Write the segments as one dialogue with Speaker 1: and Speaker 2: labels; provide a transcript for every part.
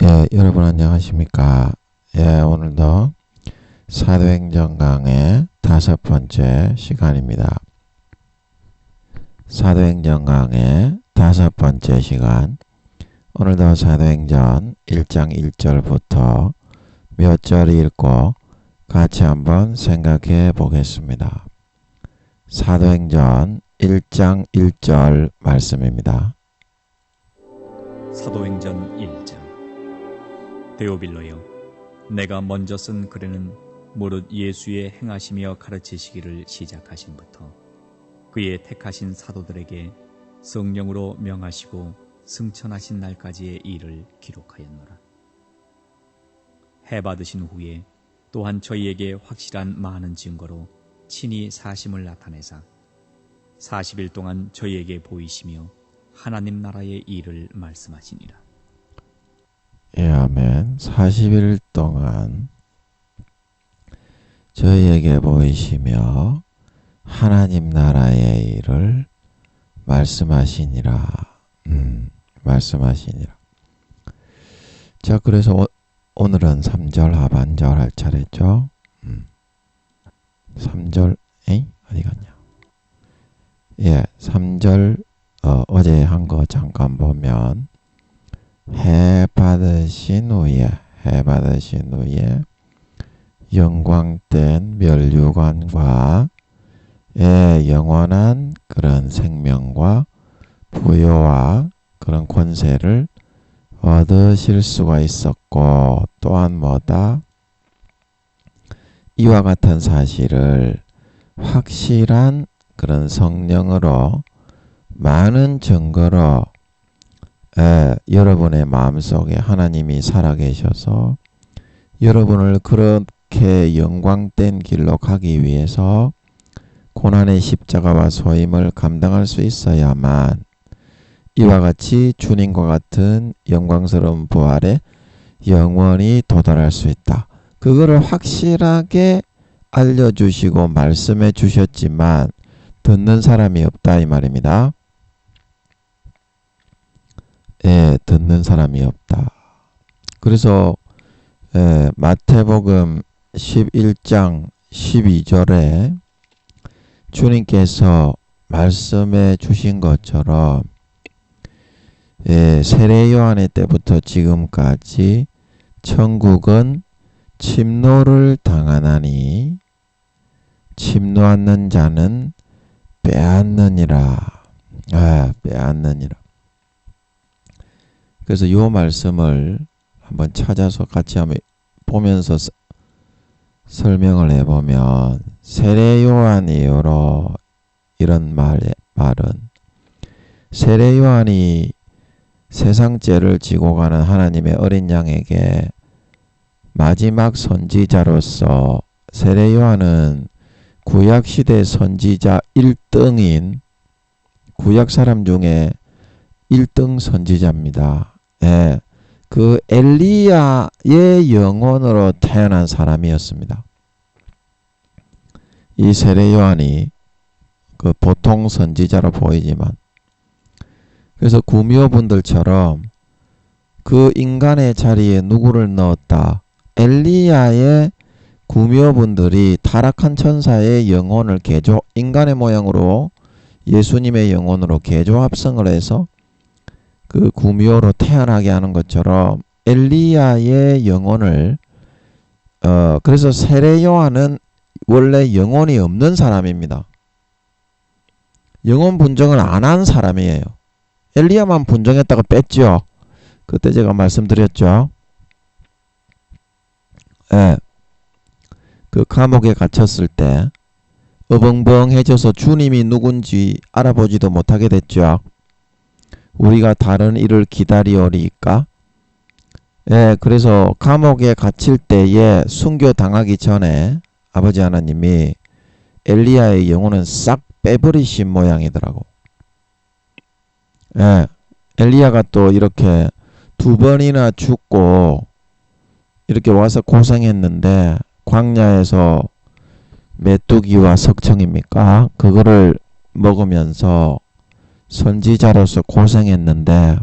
Speaker 1: 예, 여러분 안녕하십니까? 예, 오늘도 사도행전 강의 5번째 시간입니다. 사도행전 강의 5번째 시간. 오늘도 사도행전 1장 1절부터 몇 절 읽고 같이 한번 생각해 보겠습니다. 사도행전 1장 1절 말씀입니다.
Speaker 2: 사도행전 1장. 데오빌로여, 내가 먼저 쓴 글에는 무릇 예수의 행하시며 가르치시기를 시작하신부터 그의 택하신 사도들에게 성령으로 명하시고 승천하신 날까지의 일을 기록하였노라. 해 받으신 후에 또한 저희에게 확실한 많은 증거로 친히 사심을 나타내사 40일 동안 저희에게 보이시며 하나님 나라의 일을 말씀하시니라.
Speaker 1: 예, 아멘. 40일 동안 저희에게 보이시며 하나님 나라의 일을 말씀하시니라. 말씀하시니라. 자, 그래서 오늘은 3절 하반절 할 차례죠. 3절, 어디 갔냐? 예, 3절, 어제 한 거 잠깐 보면, 해 받으신 후에 영광된 멸류관과 영원한 그런 생명과 부요와 그런 권세를 얻으실 수가 있었고, 또한 뭐다? 이와 같은 사실을 확실한 그런 성령으로 많은 증거로 여러분의 마음속에 하나님이 살아계셔서 여러분을 그렇게 영광된 길로 가기 위해서 고난의 십자가와 소임을 감당할 수 있어야만 이와 같이 주님과 같은 영광스러운 부활에 영원히 도달할 수 있다. 그거를 확실하게 알려주시고 말씀해 주셨지만 듣는 사람이 없다 이 말입니다. 예, 듣는 사람이 없다. 그래서 마태복음 11장 12절에 주님께서 말씀해 주신 것처럼 세례 요한의 때부터 지금까지 천국은 침노를 당하나니 침노하는 자는 빼앗느니라. 빼앗느니라. 그래서 이 말씀을 한번 찾아서 같이 한번 보면서 설명을 해보면 세례 요한 이후로 이런 말은 세례 요한이 세상 죄를 지고 가는 하나님의 어린 양에게 마지막 선지자로서 세례 요한은 구약시대 선지자 1등인 구약 사람 중에 1등 선지자입니다. 그 엘리야의 영혼으로 태어난 사람이었습니다. 이 세례 요한이 그 보통 선지자로 보이지만 그래서 구미호분들처럼 그 인간의 자리에 누구를 넣었다? 엘리야의 구미호분들이 타락한 천사의 영혼을 인간의 모양으로 예수님의 영혼으로 개조합성을 해서 그 구미호로 태어나게 하는 것처럼 엘리야의 영혼을 그래서 세례 요한은 원래 영혼이 없는 사람입니다. 영혼 분정을 안 한 사람이에요. 엘리야만 분정했다가 뺐죠. 그때 제가 말씀드렸죠. 그 감옥에 갇혔을 때 어벙벙해져서 주님이 누군지 알아보지도 못하게 됐죠. 우리가 다른 일을 기다리오리까? 그래서 감옥에 갇힐 때에 순교 당하기 전에 아버지 하나님이 엘리야의 영혼은 싹 빼버리신 모양이더라고. 엘리야가 또 이렇게 2번이나 죽고 이렇게 와서 고생했는데 광야에서 메뚜기와 석청입니까? 그거를 먹으면서 선지자로서 고생했는데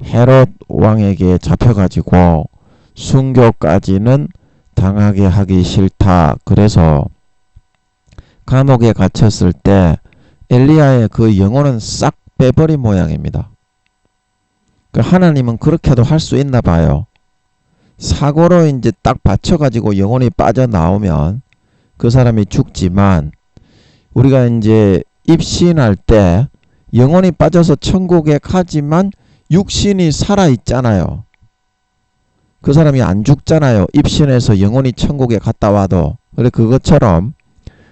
Speaker 1: 헤롯 왕에게 잡혀가지고 순교까지는 당하게 하기 싫다. 그래서 감옥에 갇혔을 때 엘리야의 그 영혼은 싹 빼버린 모양입니다. 하나님은 그렇게도 할 수 있나 봐요. 사고로 이제 딱 받쳐가지고 영혼이 빠져나오면 그 사람이 죽지만, 우리가 이제 입신할 때 영혼이 빠져서 천국에 가지만 육신이 살아있잖아요. 그 사람이 안 죽잖아요. 입신해서 영혼이 천국에 갔다 와도. 그래, 그것처럼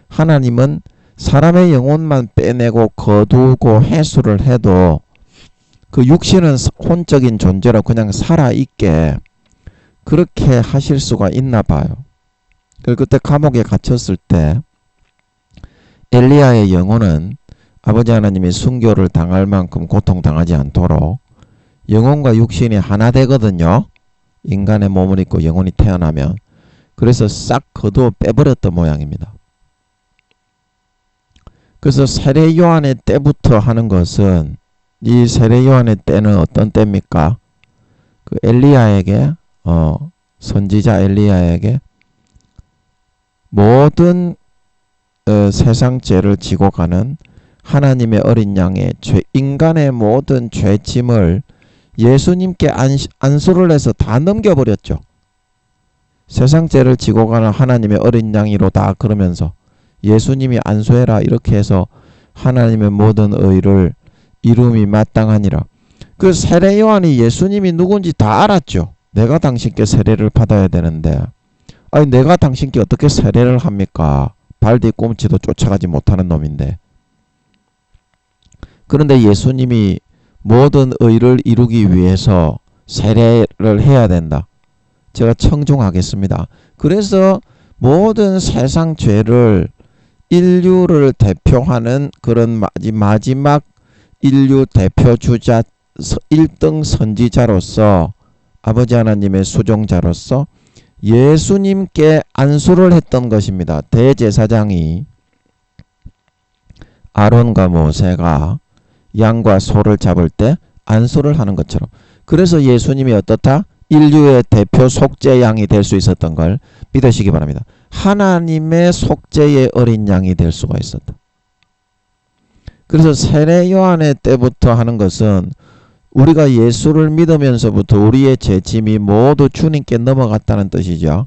Speaker 1: 하나님은 사람의 영혼만 빼내고 거두고 해수를 해도 그 육신은 혼적인 존재로 그냥 살아있게 그렇게 하실 수가 있나 봐요. 그때 감옥에 갇혔을 때 엘리야의 영혼은 아버지 하나님이 순교를 당할 만큼 고통당하지 않도록 영혼과 육신이 하나 되거든요. 인간의 몸을 입고 영혼이 태어나면. 그래서 싹 거두어 빼버렸던 모양입니다. 그래서 세례 요한의 때부터 하는 것은, 이 세례 요한의 때는 어떤 때입니까? 그 엘리야에게, 선지자 엘리야에게 모든 세상 죄를 지고 가는 하나님의 어린 양의 인간의 모든 죄짐을 예수님께 안수를 해서 다 넘겨버렸죠. 세상 죄를 지고 가는 하나님의 어린 양이로다 그러면서 예수님이 안수해라 이렇게 해서 하나님의 모든 의를 이름이 마땅하니라. 그 세례 요한이 예수님이 누군지 다 알았죠. 내가 당신께 세례를 받아야 되는데, 아니 내가 당신께 어떻게 세례를 합니까? 발 뒤꿈치도 쫓아가지 못하는 놈인데. 그런데 예수님이 모든 의를 이루기 위해서 세례를 해야 된다. 제가 청중하겠습니다. 그래서 모든 세상 죄를, 인류를 대표하는 그런 마지막 인류 대표주자 1등 선지자로서, 아버지 하나님의 수종자로서 예수님께 안수를 했던 것입니다. 대제사장이 아론과 모세가 양과 소를 잡을 때 안수를 하는 것처럼. 그래서 예수님이 어떻다? 인류의 대표 속죄 양이 될 수 있었던 걸 믿으시기 바랍니다. 하나님의 속죄의 어린 양이 될 수가 있었다. 그래서 세례 요한의 때부터 하는 것은 우리가 예수를 믿으면서부터 우리의 죄짐이 모두 주님께 넘어갔다는 뜻이죠.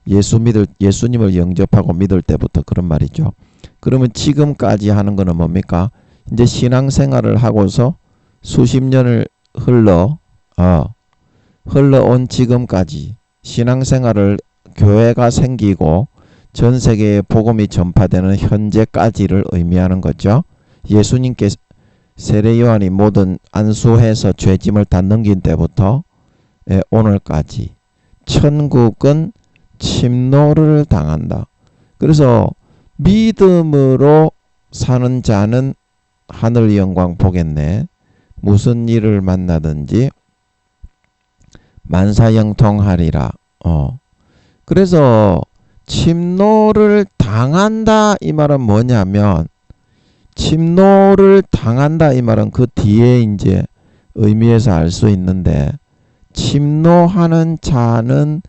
Speaker 1: 예수님을 영접하고 믿을 때부터 그런 말이죠. 그러면 지금까지 하는 거는 뭡니까? 이제 신앙생활을 하고서 수십 년을 흘러온 지금까지 신앙생활을, 교회가 생기고 전 세계에 복음이 전파되는 현재까지를 의미하는 거죠. 예수님께 세례 요한이 모든 안수해서 죄짐을 다 넘긴 때부터 오늘까지 천국은 침노를 당한다. 그래서 믿음으로 사는 자는 하늘 영광 보겠네. 무슨 일을 만나든지 만사형통하리라. 그래서 침노를 당한다 이 말은 뭐냐면, 침노를 당한다 이 말은 그 뒤에 이제 의미에서 알 수 있는데, 침노하는 자는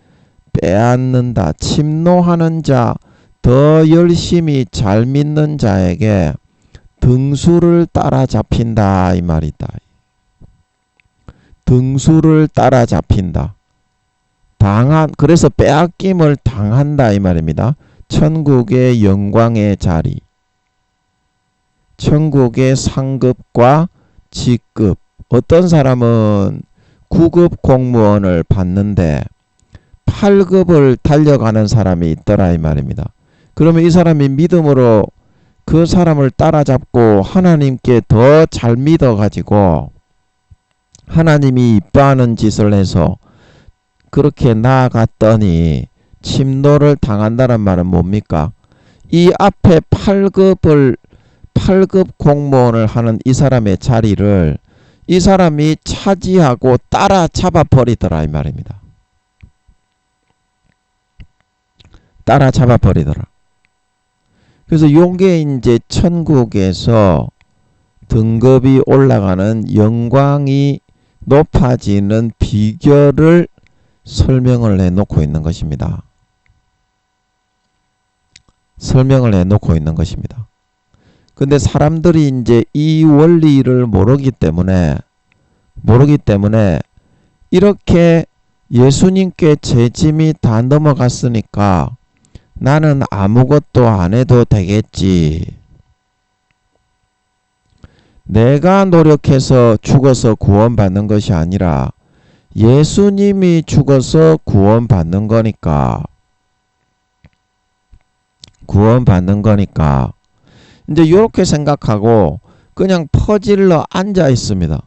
Speaker 1: 빼앗는다. 침노하는 자, 더 열심히 잘 믿는 자에게 등수를 따라잡힌다 이 말이다. 등수를 따라잡힌다. 그래서 빼앗김을 당한다 이 말입니다. 천국의 영광의 자리, 천국의 상급과 직급. 어떤 사람은 9급 공무원을 받는데 8급을 달려가는 사람이 있더라 이 말입니다. 그러면 이 사람이 믿음으로 그 사람을 따라잡고 하나님께 더 잘 믿어가지고 하나님이 이뻐하는 짓을 해서 그렇게 나아갔더니 침노를 당한다는 말은 뭡니까? 이 앞에 8급 공무원을 하는 이 사람의 자리를 이 사람이 차지하고 따라잡아 버리더라 이 말입니다. 따라잡아 버리더라. 그래서 요게 이제 천국에서 등급이 올라가는 영광이 높아지는 비결을 설명을 해놓고 있는 것입니다. 설명을 해놓고 있는 것입니다. 근데 사람들이 이제 이 원리를 모르기 때문에 이렇게 예수님께 제 짐이 다 넘어갔으니까 나는 아무것도 안 해도 되겠지. 내가 노력해서 죽어서 구원받는 것이 아니라 예수님이 죽어서 구원받는 거니까. 이제 이렇게 생각하고 그냥 퍼질러 앉아 있습니다.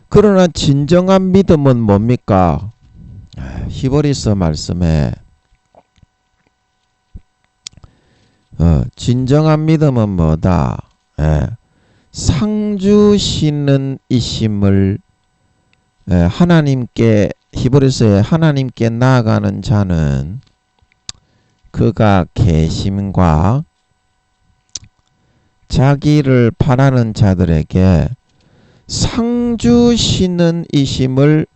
Speaker 1: 그러나 진정한 믿음은 뭡니까? 히브리서 말씀에 진정한 믿음은 뭐다? 상주시는 이심을 하나님께, 히브리서에 하나님께 나아가는 자는 그가 계심과 자기를 바라는 자들에게 상주시는 이심을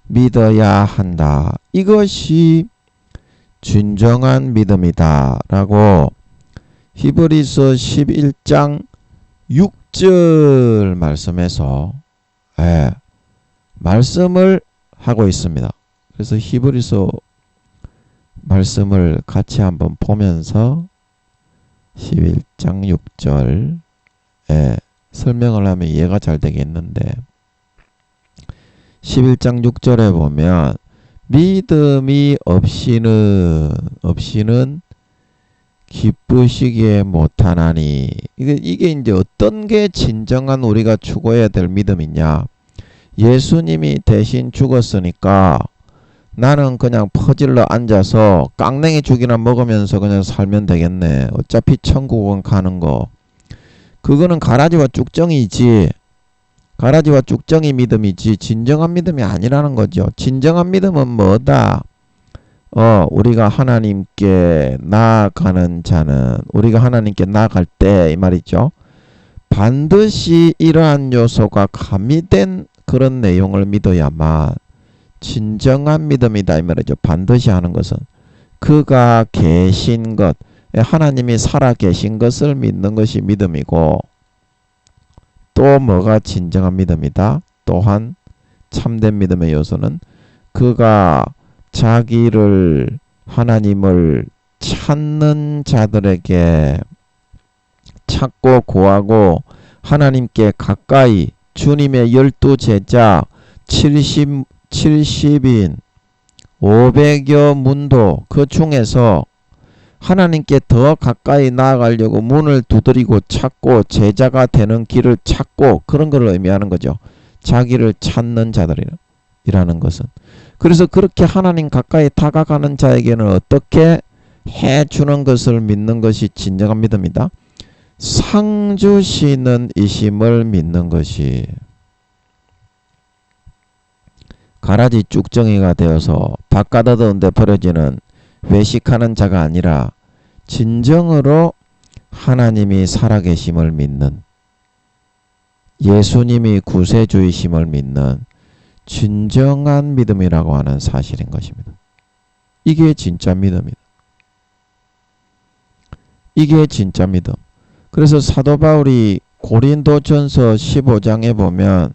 Speaker 1: 믿어야 한다. 이것이 진정한 믿음이다 라고 히브리서 11장 6절 말씀에서 말씀을 하고 있습니다. 그래서 히브리서 말씀을 같이 한번 보면서 11장 6절 설명을 하면 이해가 잘 되겠는데, 11장 6절에 보면 믿음이 없이는 기쁘시기에 못하나니, 이게 이제 어떤 게 진정한 우리가 추구해야 될 믿음이냐? 예수님이 대신 죽었으니까 나는 그냥 퍼질러 앉아서 깡냉이 죽이나 먹으면서 그냥 살면 되겠네. 어차피 천국은 가는 거. 그거는 가라지와 쭉정이지. 가라지와 쭉정이 믿음이지 진정한 믿음이 아니라는 거죠. 진정한 믿음은 뭐다? 우리가 하나님께 나아가는 자는, 우리가 하나님께 나아갈 때 이 말이죠. 반드시 이러한 요소가 가미된 그런 내용을 믿어야만 진정한 믿음이다 이 말이죠. 반드시 하는 것은 그가 계신 것, 하나님이 살아 계신 것을 믿는 것이 믿음이고, 또 뭐가 진정한 믿음이다? 또한 참된 믿음의 요소는 그가 자기를, 하나님을 찾는 자들에게, 찾고 구하고 하나님께 가까이, 주님의 12제자 70인 500여 문도 그 중에서 하나님께 더 가까이 나아가려고 문을 두드리고 찾고 제자가 되는 길을 찾고, 그런 걸 의미하는 거죠. 자기를 찾는 자들이라는 것은. 그래서 그렇게 하나님 가까이 다가가는 자에게는 어떻게 해주는 것을 믿는 것이 진정한 믿음이다. 상주시는 이심을 믿는 것이, 가라지 쭉정이가 되어서 바깥 데 버려지는 외식하는 자가 아니라 진정으로 하나님이 살아계심을 믿는, 예수님이 구세주이심을 믿는 진정한 믿음이라고 하는 사실인 것입니다. 이게 진짜 믿음이다. 이게 진짜 믿음. 그래서 사도 바울이 고린도전서 15장에 보면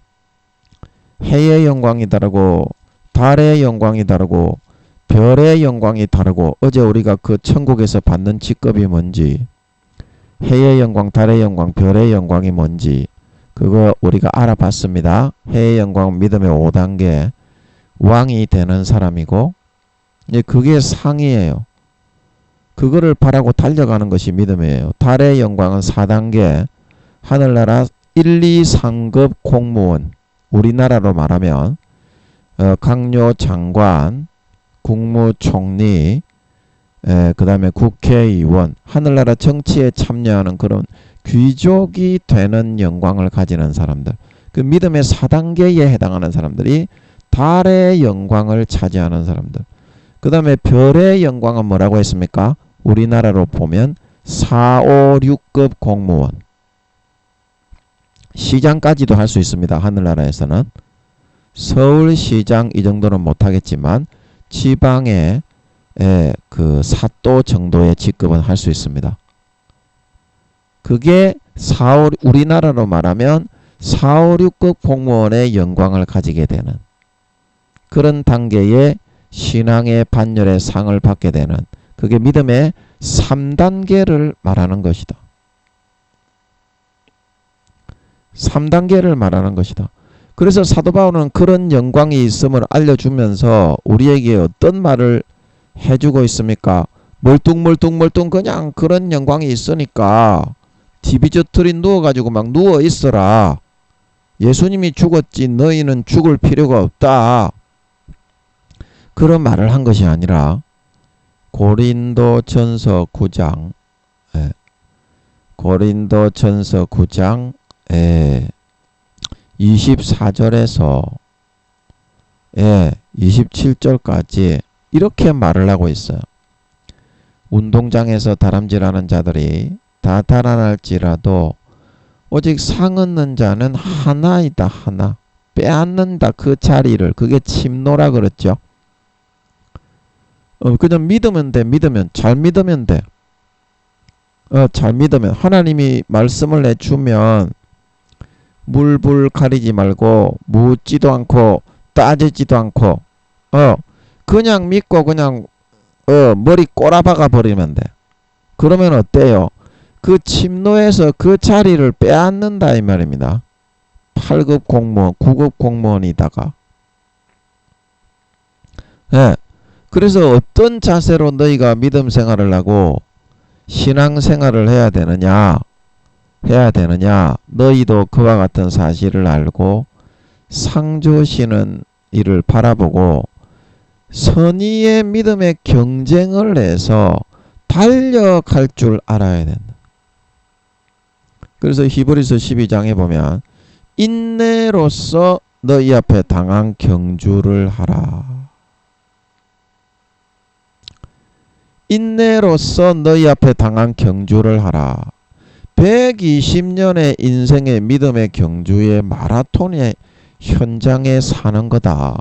Speaker 1: 해의 영광이 다르고 달의 영광이 다르고 별의 영광이 다르고, 어제 우리가 그 천국에서 받는 직급이 뭔지, 해의 영광, 달의 영광, 별의 영광이 뭔지 그거 우리가 알아봤습니다. 해의 영광 믿음의 5단계, 왕이 되는 사람이고, 그게 상이에요. 그거를 바라고 달려가는 것이 믿음이에요. 달의 영광은 4단계, 하늘나라 1, 2, 3급 공무원, 우리나라로 말하면 강요 장관, 국무총리, 그 다음에 국회의원, 하늘나라 정치에 참여하는 그런 귀족이 되는 영광을 가지는 사람들, 그 믿음의 4단계에 해당하는 사람들이 달의 영광을 차지하는 사람들. 그 다음에 별의 영광은 뭐라고 했습니까? 우리나라로 보면 4, 5, 6급 공무원. 시장까지도 할 수 있습니다. 하늘나라에서는. 서울시장 이 정도는 못하겠지만 지방의 그 사도 정도의 직급은 할 수 있습니다. 그게 우리나라로 말하면 4, 5, 6급 공무원의 영광을 가지게 되는 그런 단계의 신앙의 반열의 상을 받게 되는 그게 믿음의 3단계를 말하는 것이다. 3단계를 말하는 것이다. 그래서 사도 바울은 그런 영광이 있음을 알려주면서 우리에게 어떤 말을 해주고 있습니까? 멀뚱멀뚱 그냥 그런 영광이 있으니까 디비저트리 누워가지고 막 누워있어라. 예수님이 죽었지 너희는 죽을 필요가 없다. 그런 말을 한 것이 아니라 고린도전서 9장 고린도전서 9장 24절에서 27절까지 이렇게 말을 하고 있어요. 운동장에서 다람질하는 자들이 다 달아날지라도 오직 상 얻는 자는 하나이다. 하나. 빼앗는다. 그 자리를. 그게 침노라 그랬죠. 그냥 믿으면 돼. 잘 믿으면 돼. 잘 믿으면 하나님이 말씀을 내주면 물불 가리지 말고 묻지도 않고 따지지도 않고 그냥 믿고 그냥 머리 꼬라박아 버리면 돼. 그러면 어때요? 그 침노에서 그 자리를 빼앗는다 이 말입니다. 8급 공무원, 9급 공무원이다가 그래서 어떤 자세로 너희가 믿음 생활을 하고 신앙 생활을 해야 되느냐? 너희도 그와 같은 사실을 알고 상 주시는 이를 바라보고 선의의 믿음의 경쟁을 해서 달려갈 줄 알아야 된다. 그래서 히브리서 12장에 보면 인내로서 너희 앞에 당한 경주를 하라. 인내로서 너희 앞에 당한 경주를 하라. 120년의 인생의 믿음의 경주의 마라톤의 현장에 사는 거다.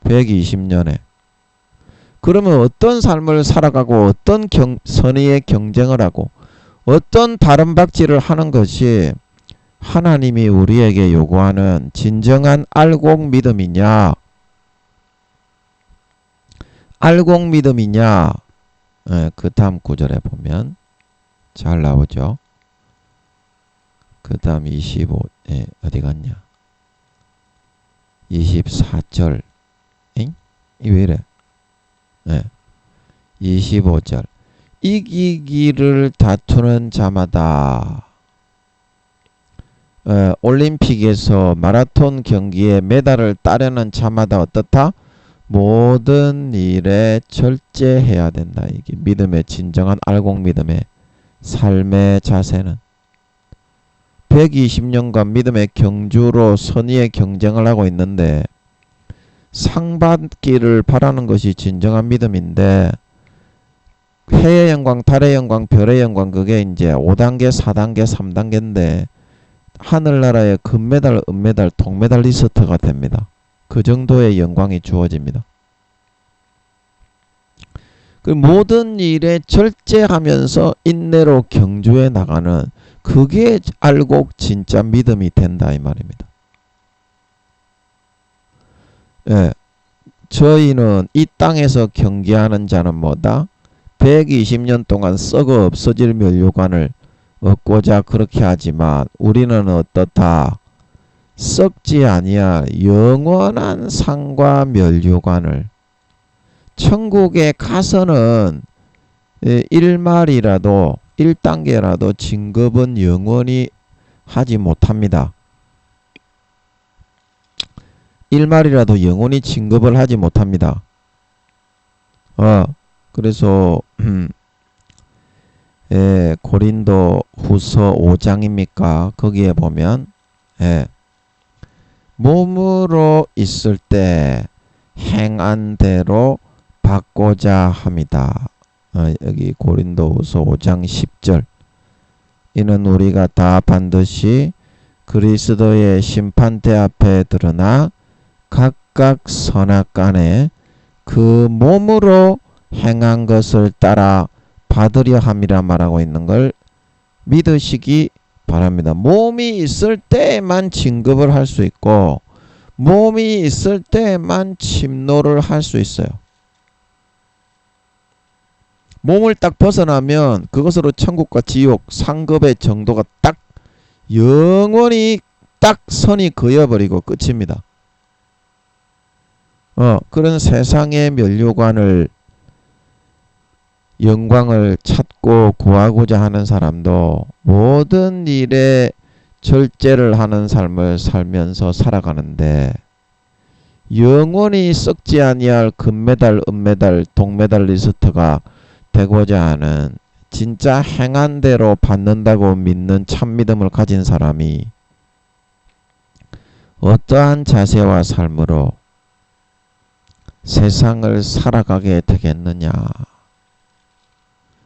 Speaker 1: 120년에. 그러면 어떤 삶을 살아가고 어떤 선의의 경쟁을 하고 어떤 다른 박질을 하는 것이 하나님이 우리에게 요구하는 진정한 알곡 믿음이냐? 알곡 믿음이냐? 그 다음 구절에 보면 잘 나오죠. 그 다음 25 어디 갔냐? 24절 이 왜 이래? 25절 이기기를 다투는 자마다 올림픽에서 마라톤 경기에 메달을 따려는 자마다 어떻다? 모든 일에 절제해야 된다. 이게 믿음의 진정한 알곡 믿음의 삶의 자세는 120년간 믿음의 경주로 선의의 경쟁을 하고 있는데 상 받기를 바라는 것이 진정한 믿음인데 해의 영광, 달의 영광, 별의 영광 그게 이제 5단계, 4단계, 3단계인데 하늘나라의 금메달, 은메달, 동메달리스트가 됩니다. 그 정도의 영광이 주어집니다. 그 모든 일에 절제하면서 인내로 경주해 나가는 그게 알곡 진짜 믿음이 된다 이 말입니다. 저희는 이 땅에서 경계하는 자는 뭐다? 120년 동안 썩어 없어질 면류관을 얻고자 그렇게 하지만 우리는 어떻다? 썩지 아니할 영원한 상과 면류관을 천국에 가서는 1말이라도 1단계라도 진급은 영원히 하지 못합니다. 1말이라도 영원히 진급을 하지 못합니다. 그래서 고린도 후서 5장입니까? 거기에 보면 몸으로 있을 때 행한 대로 받고자 합니다. 여기 고린도 후서 5장 10절 이는 우리가 다 반드시 그리스도의 심판대 앞에 드러나 각각 선악간에 그 몸으로 행한 것을 따라 받으려 함이라 말하고 있는 걸 믿으시기 바랍니다. 몸이 있을 때에만 진급을 할 수 있고 몸이 있을 때에만 침노를 할 수 있어요. 몸을 딱 벗어나면 그것으로 천국과 지옥 상급의 정도가 딱 영원히 딱 선이 그어버리고 끝입니다. 그런 세상의 면류관을 영광을 찾고 구하고자 하는 사람도 모든 일에 절제를 하는 삶을 살면서 살아가는데 영원히 썩지 아니할 금메달, 은메달, 동메달리스트가 되고자 하는 진짜 행한 대로 받는다고 믿는 참믿음을 가진 사람이 어떠한 자세와 삶으로 세상을 살아가게 되겠느냐.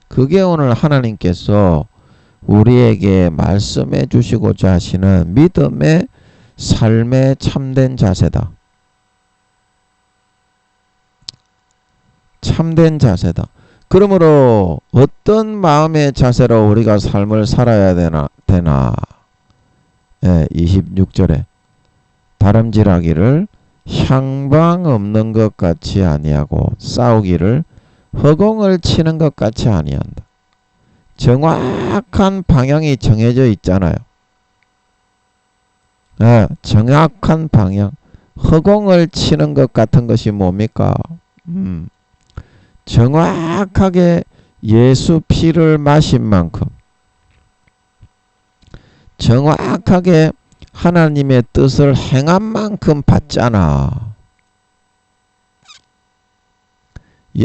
Speaker 1: 그게 오늘 하나님께서 우리에게 말씀해 주시고자 하시는 믿음의 삶의 참된 자세다. 참된 자세다. 그러므로 어떤 마음의 자세로 우리가 삶을 살아야 되나? 26절에 다름질하기를 향방 없는 것 같이 아니하고 싸우기를 허공을 치는 것 같이 아니한다. 정확한 방향이 정해져 있잖아요. 정확한 방향. 허공을 치는 것 같은 것이 뭡니까? 정확하게 예수 피를 마신 만큼 정확하게 하나님의 뜻을 행한 만큼 받잖아.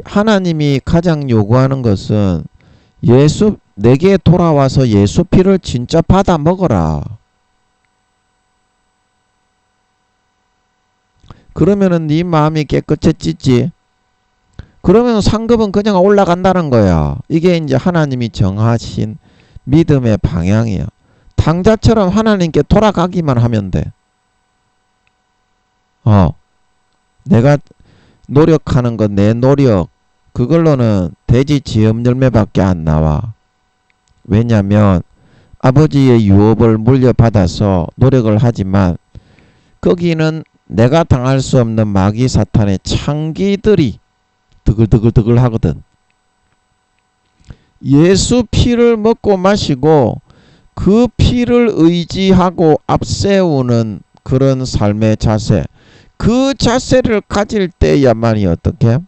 Speaker 1: 하나님이 가장 요구하는 것은 내게 돌아와서 예수 피를 진짜 받아 먹어라. 그러면은 네 마음이 깨끗해지지. 그러면 상급은 그냥 올라간다는 거야. 이게 이제 하나님이 정하신 믿음의 방향이야. 당자처럼 하나님께 돌아가기만 하면 돼. 내가 노력하는 것, 내 노력, 그걸로는 돼지 지엄 열매밖에 안 나와. 왜냐면 아버지의 유업을 물려받아서 노력을 하지만 거기는 내가 당할 수 없는 마귀 사탄의 창기들이 드글드글 하거든. 예수 피를 먹고 마시고 그 피를 의지하고 앞세우는 그런 삶의 자세, 그 자세를 가질 때야만이 어떻게?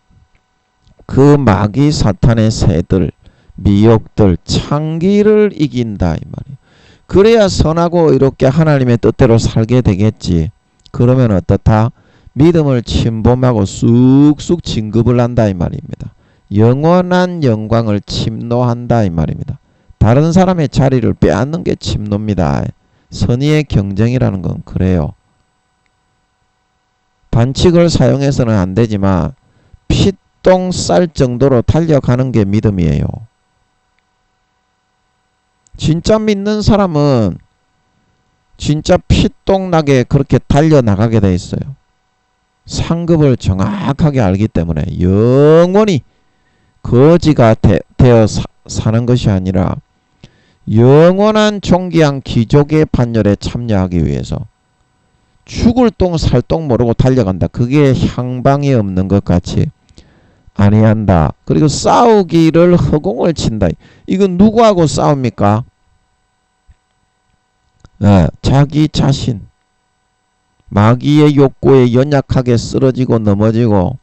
Speaker 1: 그 마귀 사탄의 새들, 미혹들, 창기를 이긴다 이 말이야. 그래야 선하고 이렇게 하나님의 뜻대로 살게 되겠지. 그러면 어떻다? 믿음을 침범하고 쑥쑥 진급을 한다 이 말입니다. 영원한 영광을 침노한다 이 말입니다. 다른 사람의 자리를 빼앗는 게 침노입니다. 선의의 경쟁이라는 건 그래요. 반칙을 사용해서는 안 되지만 피똥 쌀 정도로 달려가는 게 믿음이에요. 진짜 믿는 사람은 진짜 피똥 나게 그렇게 달려나가게 돼 있어요. 상급을 정확하게 알기 때문에 영원히 거지가 되어 사는 것이 아니라 영원한 존귀한 기족의 판결에 참여하기 위해서 죽을 똥 살 똥 모르고 달려간다. 그게 향방이 없는 것 같이 아니한다. 그리고 싸우기를 허공을 친다. 이건 누구하고 싸웁니까? 자기 자신. 마귀의 욕구에 연약하게 쓰러지고 넘어지고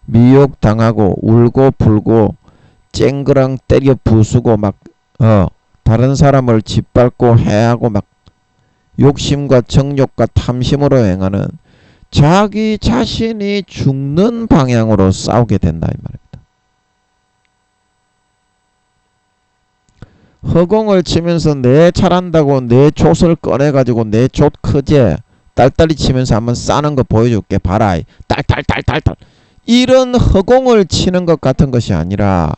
Speaker 1: 미혹당하고 울고 불고 쨍그랑 때려 부수고 막 다른 사람을 짓밟고 해하고 막 욕심과 정욕과 탐심으로 행하는 자기 자신이 죽는 방향으로 싸우게 된다 이 말입니다. 허공을 치면서 내 잘한다고 내 족을 꺼내가지고 내 족 크제 딸딸이 치면서 한번 싸는 거 보여줄게 봐라. 딸딸딸딸딸 이런 허공을 치는 것 같은 것이 아니라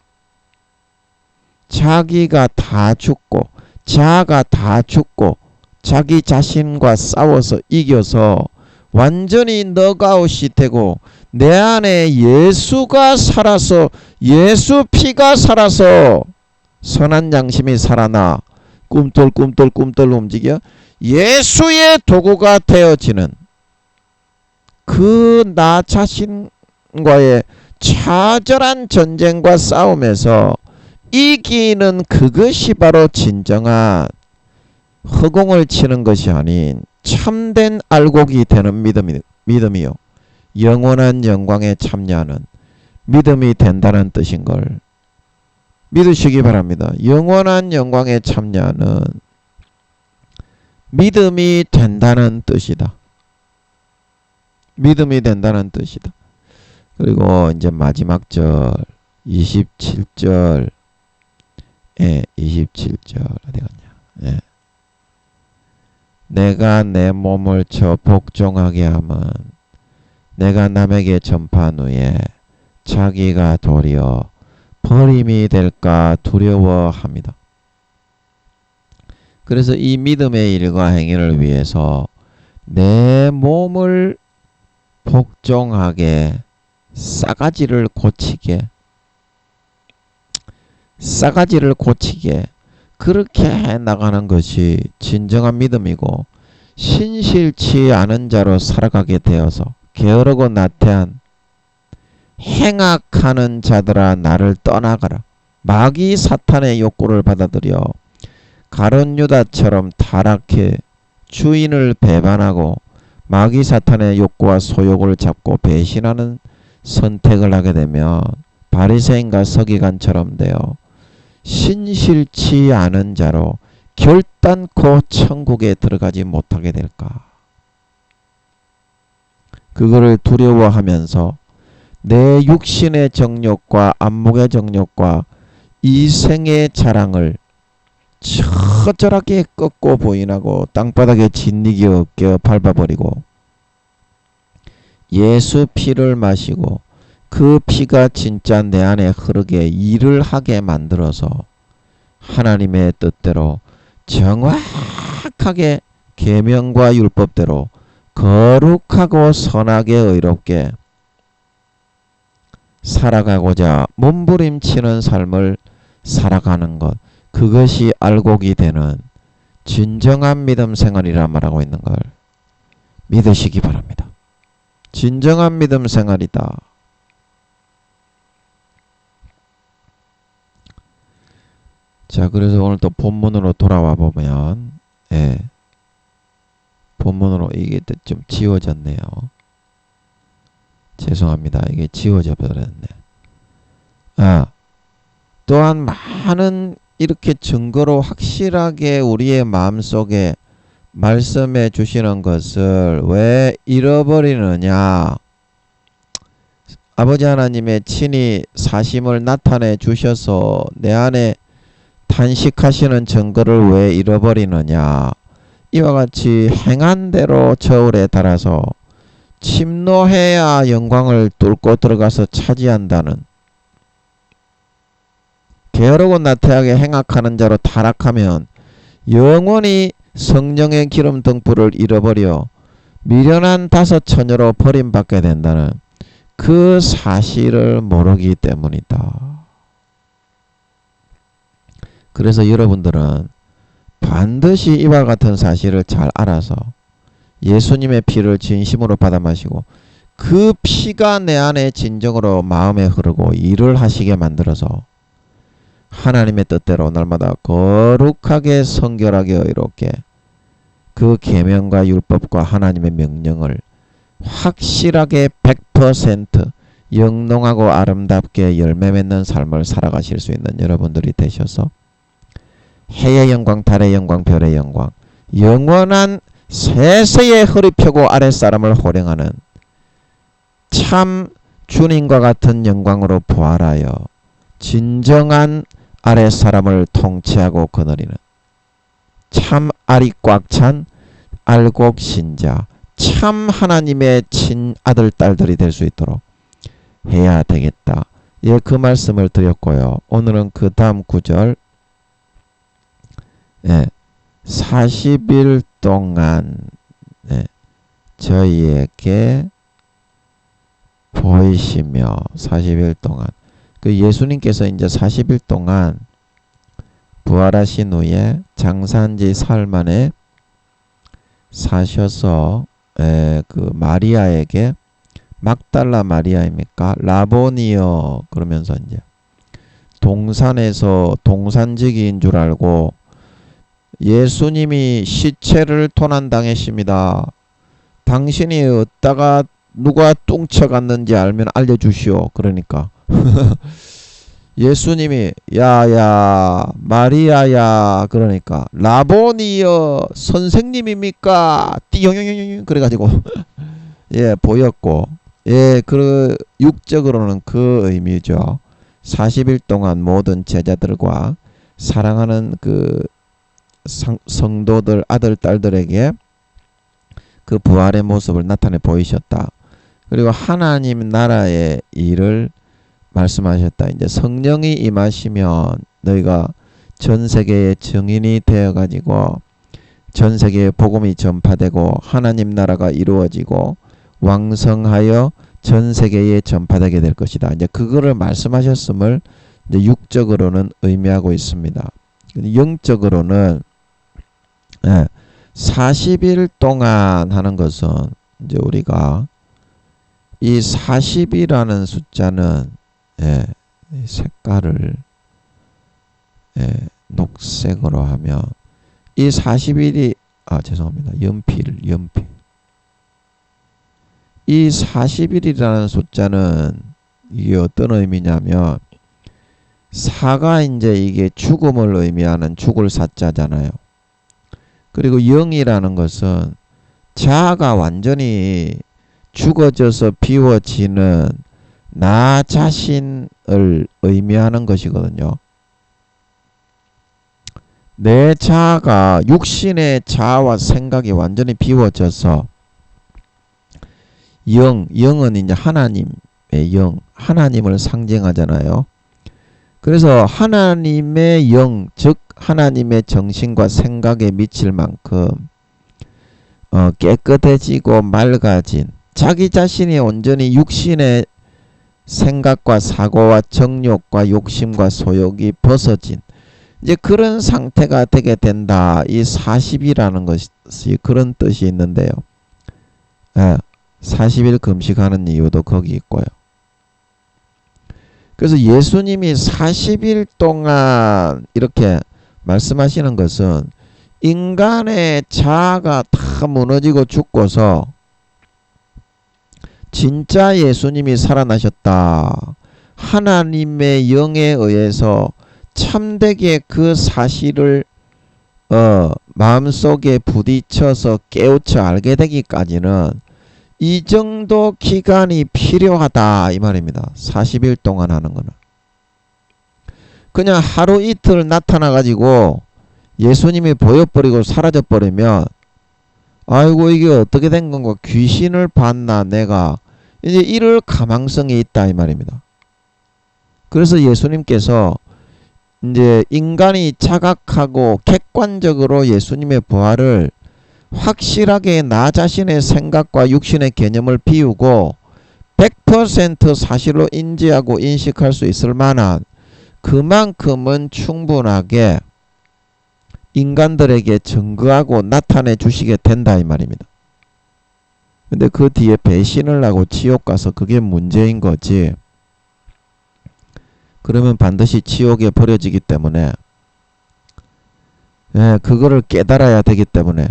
Speaker 1: 자기가 다 죽고 자아가 다 죽고 자기 자신과 싸워서 이겨서 완전히 넉아웃이 되고 내 안에 예수가 살아서 예수 피가 살아서 선한 양심이 살아나 꿈틀꿈틀 움직여 예수의 도구가 되어지는 그 나 자신과의 처절한 전쟁과 싸움에서 이기는 그것이 바로 진정한 허공을 치는 것이 아닌 참된 알곡이 되는 믿음이요. 영원한 영광에 참여하는 믿음이 된다는 뜻인 걸 믿으시기 바랍니다. 영원한 영광에 참여하는 믿음이 된다는 뜻이다. 믿음이 된다는 뜻이다. 그리고 이제 마지막 절 27절 27절 어디 갔냐? 예. 내가 내 몸을 저 복종하게 하면 내가 남에게 전파한 후에 자기가 도리어 버림이 될까 두려워합니다. 그래서 이 믿음의 일과 행위를 위해서 내 몸을 복종하게 싸가지를 고치게 그렇게 해 나가는 것이 진정한 믿음이고 신실치 않은 자로 살아가게 되어서 게으르고 나태한 행악하는 자들아 나를 떠나가라. 마귀 사탄의 욕구를 받아들여 가룟 유다처럼 타락해 주인을 배반하고 마귀 사탄의 욕구와 소욕을 잡고 배신하는 선택을 하게 되면 바리새인과 서기관처럼 되어 신실치 않은 자로 결단코 천국에 들어가지 못하게 될까? 그거를 두려워하면서 내 육신의 정욕과 안목의 정욕과 이생의 자랑을 처절하게 꺾고 보인하고 땅바닥에 짓이기 없게 밟아버리고 예수 피를 마시고 그 피가 진짜 내 안에 흐르게 일을 하게 만들어서 하나님의 뜻대로 정확하게 계명과 율법대로 거룩하고 선하게 의롭게 살아가고자 몸부림치는 삶을 살아가는 것, 그것이 알곡이 되는 진정한 믿음 생활이라 말하고 있는 걸 믿으시기 바랍니다. 진정한 믿음 생활이다. 자, 그래서 오늘 또 본문으로 돌아와 보면, 본문으로 이게 좀 지워졌네요. 죄송합니다. 이게 지워져 버렸네. 또한 많은 이렇게 증거로 확실하게 우리의 마음속에 말씀해 주시는 것을 왜 잃어버리느냐? 아버지 하나님의 친히 사심을 나타내 주셔서 내 안에 탄식하시는 증거를 왜 잃어버리느냐? 이와 같이 행한 대로 저울에 달아서 침노해야 영광을 뚫고 들어가서 차지한다는, 게으르고 나태하게 행악하는 자로 타락하면 영원히 성령의 기름 등불을 잃어버려 미련한 다섯 처녀로 버림받게 된다는 그 사실을 모르기 때문이다. 그래서 여러분들은 반드시 이와 같은 사실을 잘 알아서 예수님의 피를 진심으로 받아 마시고 그 피가 내 안에 진정으로 마음에 흐르고 일을 하시게 만들어서 하나님의 뜻대로 날마다 거룩하게 성결하게 의롭게 그 계명과 율법과 하나님의 명령을 확실하게 100% 영롱하고 아름답게 열매 맺는 삶을 살아가실 수 있는 여러분들이 되셔서 해의 영광, 달의 영광, 별의 영광, 영원한 세세의 허리 펴고 아랫사람을 호령하는 참 주님과 같은 영광으로 부활하여 진정한 아랫사람을 통치하고 거느리는 참 알이 꽉 찬 알곡 신자, 참 하나님의 친아들 딸들이 될 수 있도록 해야 되겠다. 예, 그 말씀을 드렸고요. 오늘은 그 다음 구절 예, 40일 동안 예, 저희에게 보이시며 40일 동안 그 예수님께서 이제 40일 동안 부활하신 후에 장사한 지 사흘 만에 사셔서 그 마리아에게 막달라 마리아입니까? 라보니여 그러면서 이제 동산에서 동산지기인 줄 알고 예수님이 시체를 도난당했습니다. 당신이 어디다가 누가 뚱쳐갔는지 알면 알려주시오. 그러니까 예수님이 야야 마리아야 그러니까 라보니여 선생님입니까? 띠용용용용 그래가지고 예 보였고 예 그 육적으로는 그 의미죠. 40일 동안 모든 제자들과 사랑하는 그 성도들 아들 딸들에게 그 부활의 모습을 나타내 보이셨다. 그리고 하나님 나라의 일을 말씀하셨다. 이제 성령이 임하시면 너희가 전 세계의 증인이 되어 가지고 전 세계에 복음이 전파되고 하나님 나라가 이루어지고 왕성하여 전 세계에 전파되게 될 것이다. 이제 그거를 말씀하셨음을 이제 육적으로는 의미하고 있습니다. 영적으로는 40일 동안 하는 것은 이제 우리가 이 40이라는 숫자는 색깔을 녹색으로 하면 이 40일이 죄송합니다. 연필 이 40일이라는 숫자는 이게 어떤 의미냐면 사가 이제 이게 죽음을 의미하는 죽을 사자잖아요. 그리고 0이라는 것은 자아가 완전히 죽어져서 비워지는 나 자신을 의미하는 것이거든요. 내 자아가 육신의 자아와 생각이 완전히 비워져서 영은 이제 하나님의 영, 하나님을 상징하잖아요. 그래서 하나님의 영, 즉 하나님의 정신과 생각에 미칠 만큼 깨끗해지고 맑아진 자기 자신이 온전히 육신의 생각과 사고와 정욕과 욕심과 소욕이 벗어진 이제 그런 상태가 되게 된다. 이 40이라는 것이 그런 뜻이 있는데요. 40일 금식하는 이유도 거기 있고요. 그래서 예수님이 40일 동안 이렇게 말씀하시는 것은 인간의 자아가 다 무너지고 죽고서 진짜 예수님이 살아나셨다. 하나님의 영에 의해서 참되게 그 사실을 마음속에 부딪혀서 깨우쳐 알게 되기까지는 이 정도 기간이 필요하다 이 말입니다. 40일 동안 하는 거는. 그냥 하루 이틀 나타나 가지고 예수님이 보여버리고 사라져버리면 아이고 이게 어떻게 된 건가 귀신을 봤나 내가 이제 이럴 가망성이 있다 이 말입니다. 그래서 예수님께서 이제 인간이 자각하고 객관적으로 예수님의 부활을 확실하게 나 자신의 생각과 육신의 개념을 비우고 100% 사실로 인지하고 인식할 수 있을 만한 그만큼은 충분하게 인간들에게 증거하고 나타내 주시게 된다 이 말입니다. 근데 그 뒤에 배신을 하고 지옥 가서 그게 문제인 거지. 그러면 반드시 지옥에 버려지기 때문에 그거를 깨달아야 되기 때문에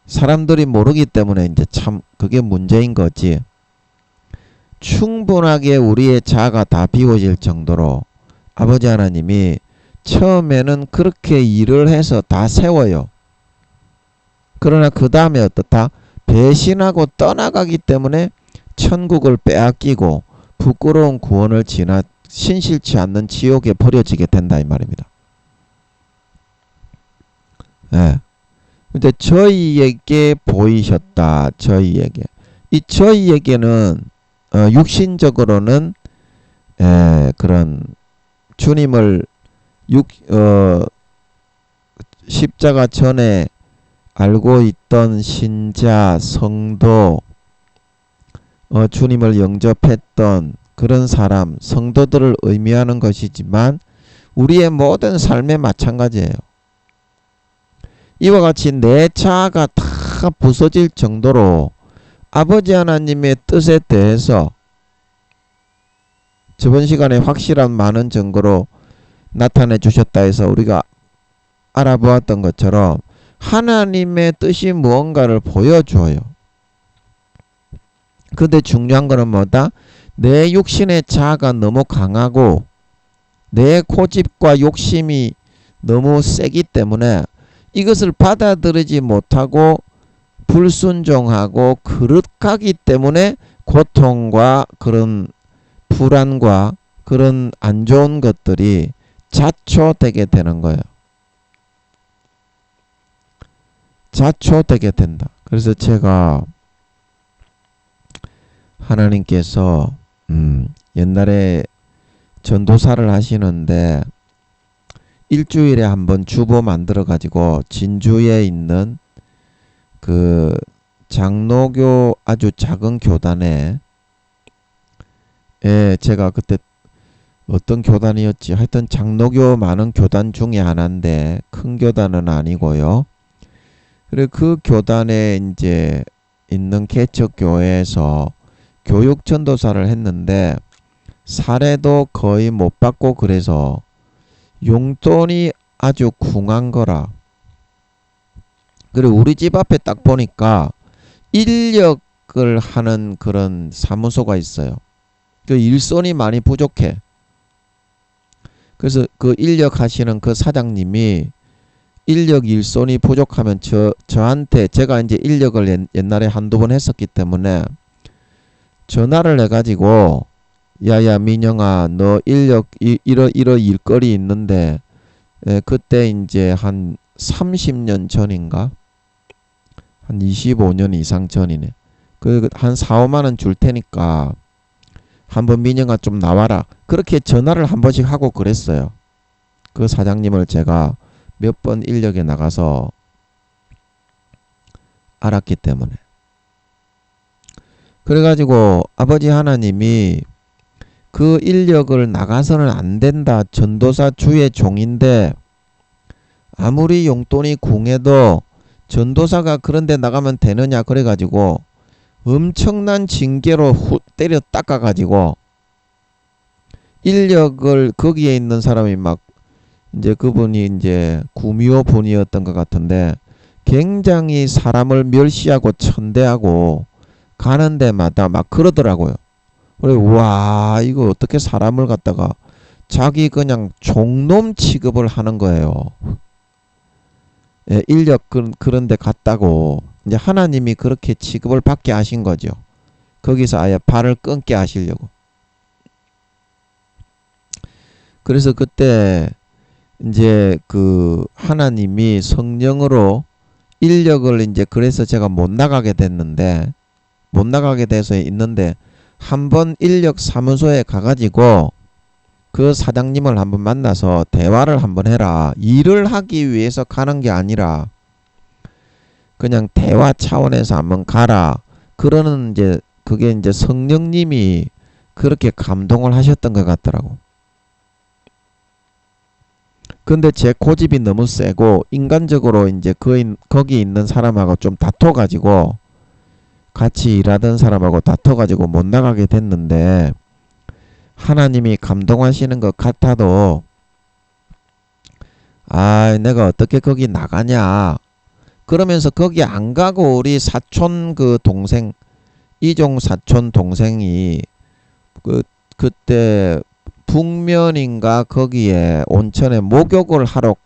Speaker 1: 사람들이 모르기 때문에 이제 참 그게 문제인 거지. 충분하게 우리의 자아가 다 비워질 정도로 아버지 하나님이 처음에는 그렇게 일을 해서 다 세워요. 그러나 그 다음에 어떻다? 배신하고 떠나가기 때문에 천국을 빼앗기고 부끄러운 구원을 지나 신실치 않는 지옥에 버려지게 된다 이 말입니다. 근데 저희에게 보이셨다. 저희에게. 이 저희에게는 육신적으로는 그런 주님을 십자가 전에 알고 있던 신자, 성도, 주님을 영접했던 그런 사람, 성도들을 의미하는 것이지만 우리의 모든 삶에 마찬가지예요. 이와 같이 내 자아가 다 부서질 정도로 아버지 하나님의 뜻에 대해서 저번 시간에 확실한 많은 증거로 나타내 주셨다 해서 우리가 알아보았던 것처럼 하나님의 뜻이 무언가를 보여줘요. 근데 중요한 거는 뭐다? 내 육신의 자아가 너무 강하고 내 고집과 욕심이 너무 세기 때문에 이것을 받아들이지 못하고 불순종하고 그릇가기 때문에 고통과 그런 불안과 그런 안 좋은 것들이 자초되게 되는 거예요. 자초되게 된다. 그래서 제가 하나님께서 옛날에 전도사를 하시는데 일주일에 한번 주보 만들어 가지고 진주에 있는 그 장로교 아주 작은 교단에 제가 그때 어떤 교단이었지? 하여튼 장로교 많은 교단 중에 하나인데 큰 교단은 아니고요. 그리고 그 교단에 이제 있는 개척교회에서 교육 전도사를 했는데 사례도 거의 못 받고 그래서 용돈이 아주 궁한 거라. 그리고 우리 집 앞에 딱 보니까 인력을 하는 그런 사무소가 있어요. 그 일손이 많이 부족해. 그래서 그 인력 하시는 그 사장님이 인력 일손이 부족하면 저한테 제가 이제 인력을 옛날에 한두 번 했었기 때문에 전화를 해가지고 야야 민영아 너 인력 이러 일거리 있는데 그때 이제 한 30년 전인가 한 25년 이상 전이네. 그 한 4, 5만 원 줄 테니까 한번 민영아 좀 나와라. 그렇게 전화를 한 번씩 하고 그랬어요. 그 사장님을 제가 몇 번 인력에 나가서 알았기 때문에. 그래가지고 아버지 하나님이 그 인력을 나가서는 안 된다. 전도사 주의 종인데 아무리 용돈이 궁해도 전도사가 그런데 나가면 되느냐 그래가지고 엄청난 징계로 후 때려 닦아가지고 인력을 거기에 있는 사람이 막 이제 그분이 이제 구미호 분이었던 것 같은데 굉장히 사람을 멸시하고 천대하고 가는 데마다 막 그러더라고요. 그래 와 이거 어떻게 사람을 갖다가 자기 그냥 종놈 취급을 하는 거예요. 예, 인력 그런 데 갔다고 이제 하나님이 그렇게 취급을 받게 하신 거죠. 거기서 아예 발을 끊게 하시려고. 그래서 그때 이제 그 하나님이 성령으로 인력을 이제 그래서 제가 못 나가게 됐는데 못 나가게 돼서 있는데 한번 인력 사무소에 가가지고 그 사장님을 한번 만나서 대화를 한번 해라. 일을 하기 위해서 가는 게 아니라 그냥 대화 차원에서 한번 가라. 그러는 이제 그게 이제 성령님이 그렇게 감동을 하셨던 것 같더라고. 근데 제 고집이 너무 세고 인간적으로 이제 거기 있는 사람하고 좀 다퉈가지고 같이 일하던 사람하고 다퉈가지고 못 나가게 됐는데 하나님이 감동하시는 것 같아도 내가 어떻게 거기 나가냐 그러면서 거기 안 가고 우리 사촌 그 동생 이종 사촌 동생이 그때 북면인가 거기에 온천에 목욕을 하러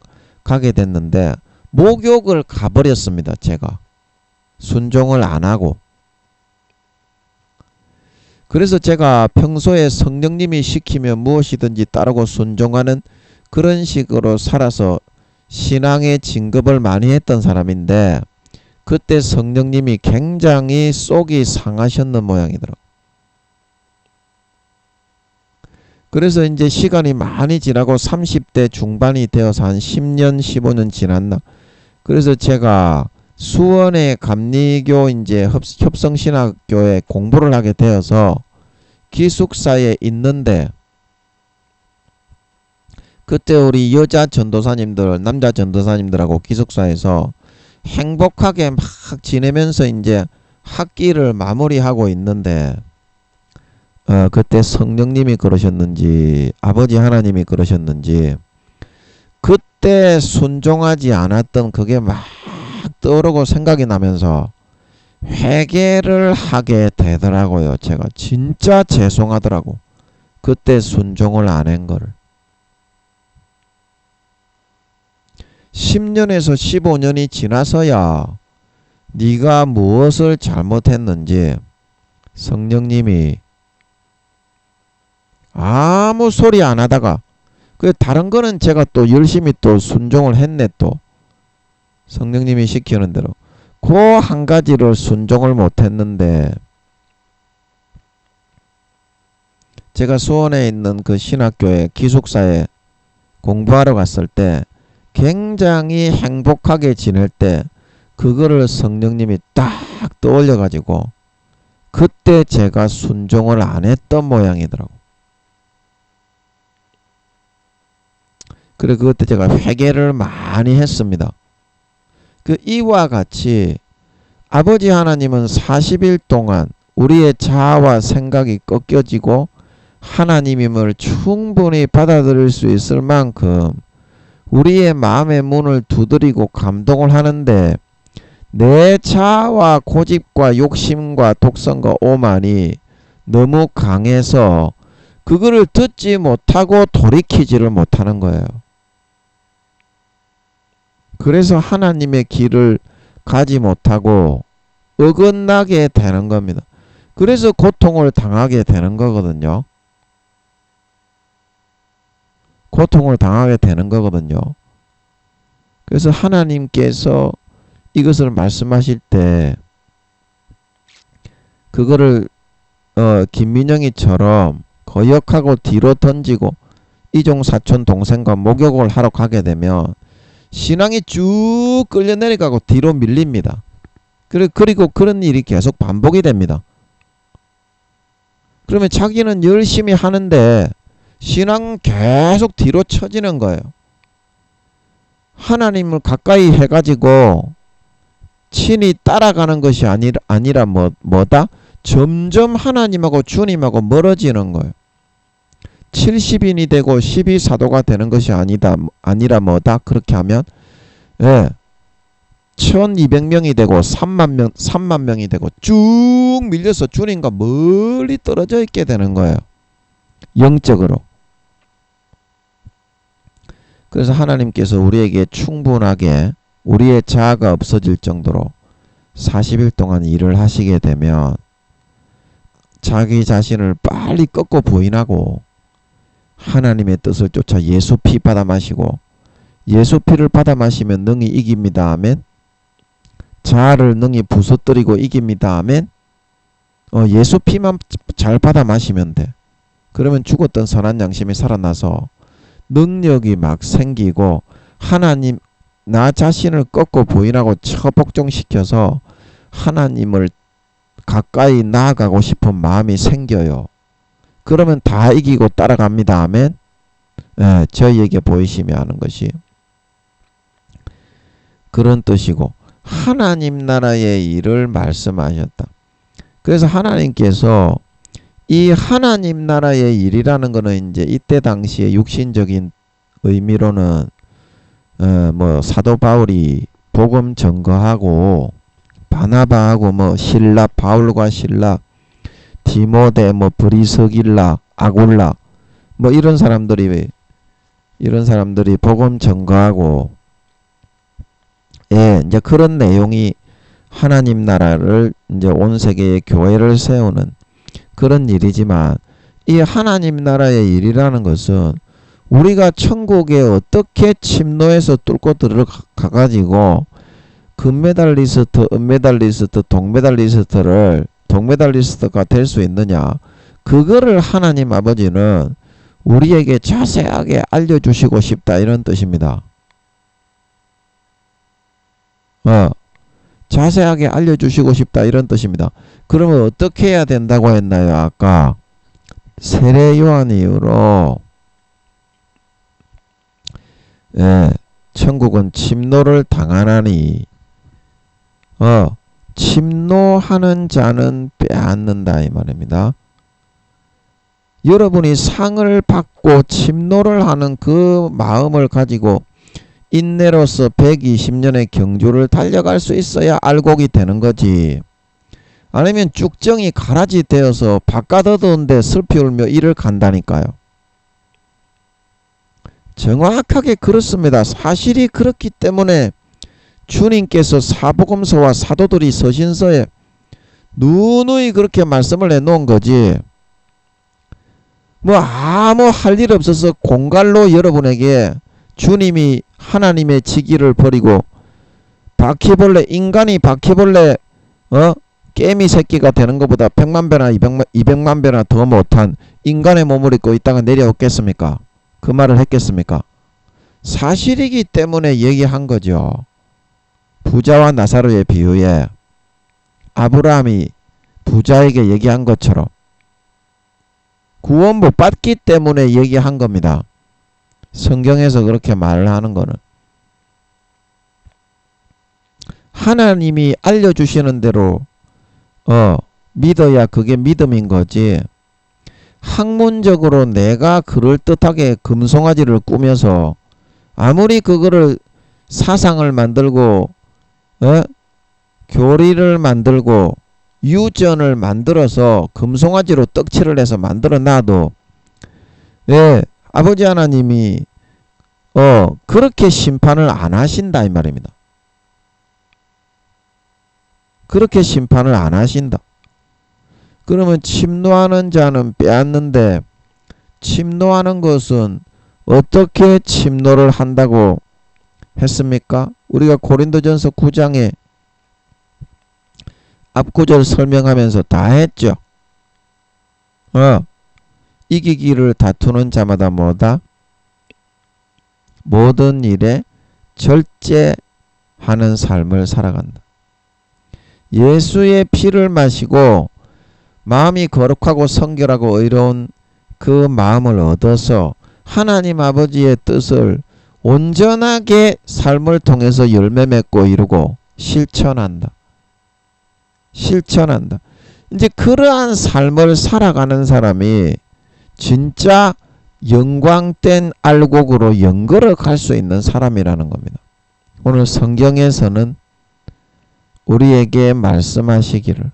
Speaker 1: 가게 됐는데 목욕을 가버렸습니다. 제가 순종을 안 하고. 그래서 제가 평소에 성령님이 시키면 무엇이든지 따르고 순종하는 그런 식으로 살아서 신앙의 진급을 많이 했던 사람인데 그때 성령님이 굉장히 속이 상하셨는 모양이더라고요. 그래서 이제 시간이 많이 지나고 30대 중반이 되어서 한 10년, 15년 지났나. 그래서 제가 수원의 감리교 이제 협성신학교에 공부를 하게 되어서 기숙사에 있는데, 그때 우리 여자 전도사님들, 남자 전도사님들하고 기숙사에서 행복하게 막 지내면서 이제 학기를 마무리하고 있는데, 그때 성령님이 그러셨는지 아버지 하나님이 그러셨는지 그때 순종하지 않았던 그게 막 떠오르고 생각이 나면서 회개를 하게 되더라고요. 제가 진짜 죄송하더라고. 그때 순종을 안 한 거를. 10년에서 15년이 지나서야 네가 무엇을 잘못했는지 성령님이 아무 소리 안 하다가, 그 다른 거는 제가 또 열심히 또 순종을 했네. 또 성령님이 시키는 대로 그 한 가지를 순종을 못 했는데, 제가 수원에 있는 그 신학교에 기숙사에 공부하러 갔을 때 굉장히 행복하게 지낼 때 그거를 성령님이 딱 떠올려 가지고 그때 제가 순종을 안 했던 모양이더라고. 그래, 그때 제가 회개를 많이 했습니다. 그 이와 같이 아버지 하나님은 40일 동안 우리의 자아와 생각이 꺾여지고 하나님임을 충분히 받아들일 수 있을 만큼 우리의 마음의 문을 두드리고 감동을 하는데, 내 자아와 고집과 욕심과 독성과 오만이 너무 강해서 그거를 듣지 못하고 돌이키지를 못하는 거예요. 그래서 하나님의 길을 가지 못하고 어긋나게 되는 겁니다. 그래서 고통을 당하게 되는 거거든요. 고통을 당하게 되는 거거든요. 그래서 하나님께서 이것을 말씀하실 때 그거를 김민영이처럼 거역하고 뒤로 던지고 이종 사촌 동생과 목욕을 하러 가게 되면 신앙이 쭉 끌려 내려가고 뒤로 밀립니다. 그리고 그런 일이 계속 반복이 됩니다. 그러면 자기는 열심히 하는데 신앙은 계속 뒤로 처지는 거예요. 하나님을 가까이 해가지고 친히 따라가는 것이 아니라 뭐다? 점점 하나님하고 주님하고 멀어지는 거예요. 70인이 되고 12사도가 되는 것이 아니라 뭐다? 그렇게 하면 1200명이 되고 3만 명이 되고 쭉 밀려서 주님과 멀리 떨어져 있게 되는 거예요. 영적으로. 그래서 하나님께서 우리에게 충분하게 우리의 자아가 없어질 정도로 40일 동안 일을 하시게 되면 자기 자신을 빨리 꺾고 부인하고 하나님의 뜻을 쫓아 예수 피 받아 마시고, 예수 피를 받아 마시면 능히 이깁니다. 아멘. 자아를 능히 부서뜨리고 이깁니다. 아멘. 예수 피만 잘 받아 마시면 돼. 그러면 죽었던 선한 양심이 살아나서 능력이 막 생기고 하나님, 나 자신을 꺾고 부인하고 처복종시켜서 하나님을 가까이 나아가고 싶은 마음이 생겨요. 그러면 다 이기고 따라갑니다. 아멘. 저희에게 보이시며 하는 것이 그런 뜻이고, 하나님 나라의 일을 말씀하셨다. 그래서 하나님께서 이 하나님 나라의 일이라는 것은 이제 이때 당시에 육신적인 의미로는 사도 바울이 복음 전거하고 바나바하고 신라, 바울과 신라, 디모데, 브리스길라, 아굴라 이런 사람들이 복음 전거하고 이제 그런 내용이 하나님 나라를 이제 온 세계의 교회를 세우는 그런 일이지만, 이 하나님 나라의 일이라는 것은 우리가 천국에 어떻게 침노해서 뚫고 들어가 가지고 금메달리스트, 은메달리스트, 동메달리스트가 될 수 있느냐, 그거를 하나님 아버지는 우리에게 자세하게 알려주시고 싶다 이런 뜻입니다. 자세하게 알려주시고 싶다 이런 뜻입니다. 그러면 어떻게 해야 된다고 했나요? 아까 세례 요한 이후로 천국은 침노를 당하나니 침노하는 자는 빼앗는다 이 말입니다. 여러분이 상을 받고 침노를 하는 그 마음을 가지고 인내로서 120년의 경주를 달려갈 수 있어야 알곡이 되는 거지. 아니면 쭉정이 가라지 되어서 바깥 어두운데 슬피 울며 이를 간다니까요. 정확하게 그렇습니다. 사실이 그렇기 때문에 주님께서 사복음서와 사도들이 서신서에 누누이 그렇게 말씀을 해놓은 거지. 뭐 아무 할 일 없어서 공갈로 여러분에게 주님이 하나님의 지기를 버리고 바퀴벌레 인간이 바퀴벌레 깨미 새끼가 되는 것보다 100만 배나 200만 배나 더 못한 인간의 몸을 입고 있다가 내려오겠습니까? 그 말을 했겠습니까? 사실이기 때문에 얘기한 거죠. 부자와 나사로의 비유에 아브라함이 부자에게 얘기한 것처럼 구원 못 받기 때문에 얘기한 겁니다. 성경에서 그렇게 말을 하는 거는 하나님이 알려주시는 대로 믿어야 그게 믿음인 거지. 학문적으로 내가 그럴듯하게 금송아지를 꾸며서 아무리 그거를 사상을 만들고 교리를 만들고 유전을 만들어서 금송아지로 떡칠을 해서 만들어 놔도 아버지 하나님이 그렇게 심판을 안 하신다 이 말입니다. 그렇게 심판을 안 하신다. 그러면 침노하는 자는 빼앗는데 침노하는 것은 어떻게 침노를 한다고 했습니까? 우리가 고린도전서 9장에 앞구절 설명하면서 다 했죠. 이기기를 다투는 자마다 뭐다? 모든 일에 절제하는 삶을 살아간다. 예수의 피를 마시고 마음이 거룩하고 성결하고 의로운 그 마음을 얻어서 하나님 아버지의 뜻을 온전하게 삶을 통해서 열매 맺고 이루고 실천한다. 실천한다. 이제 그러한 삶을 살아가는 사람이 진짜 영광된 알곡으로 연걸어 갈 수 있는 사람이라는 겁니다. 오늘 성경에서는 우리에게 말씀하시기를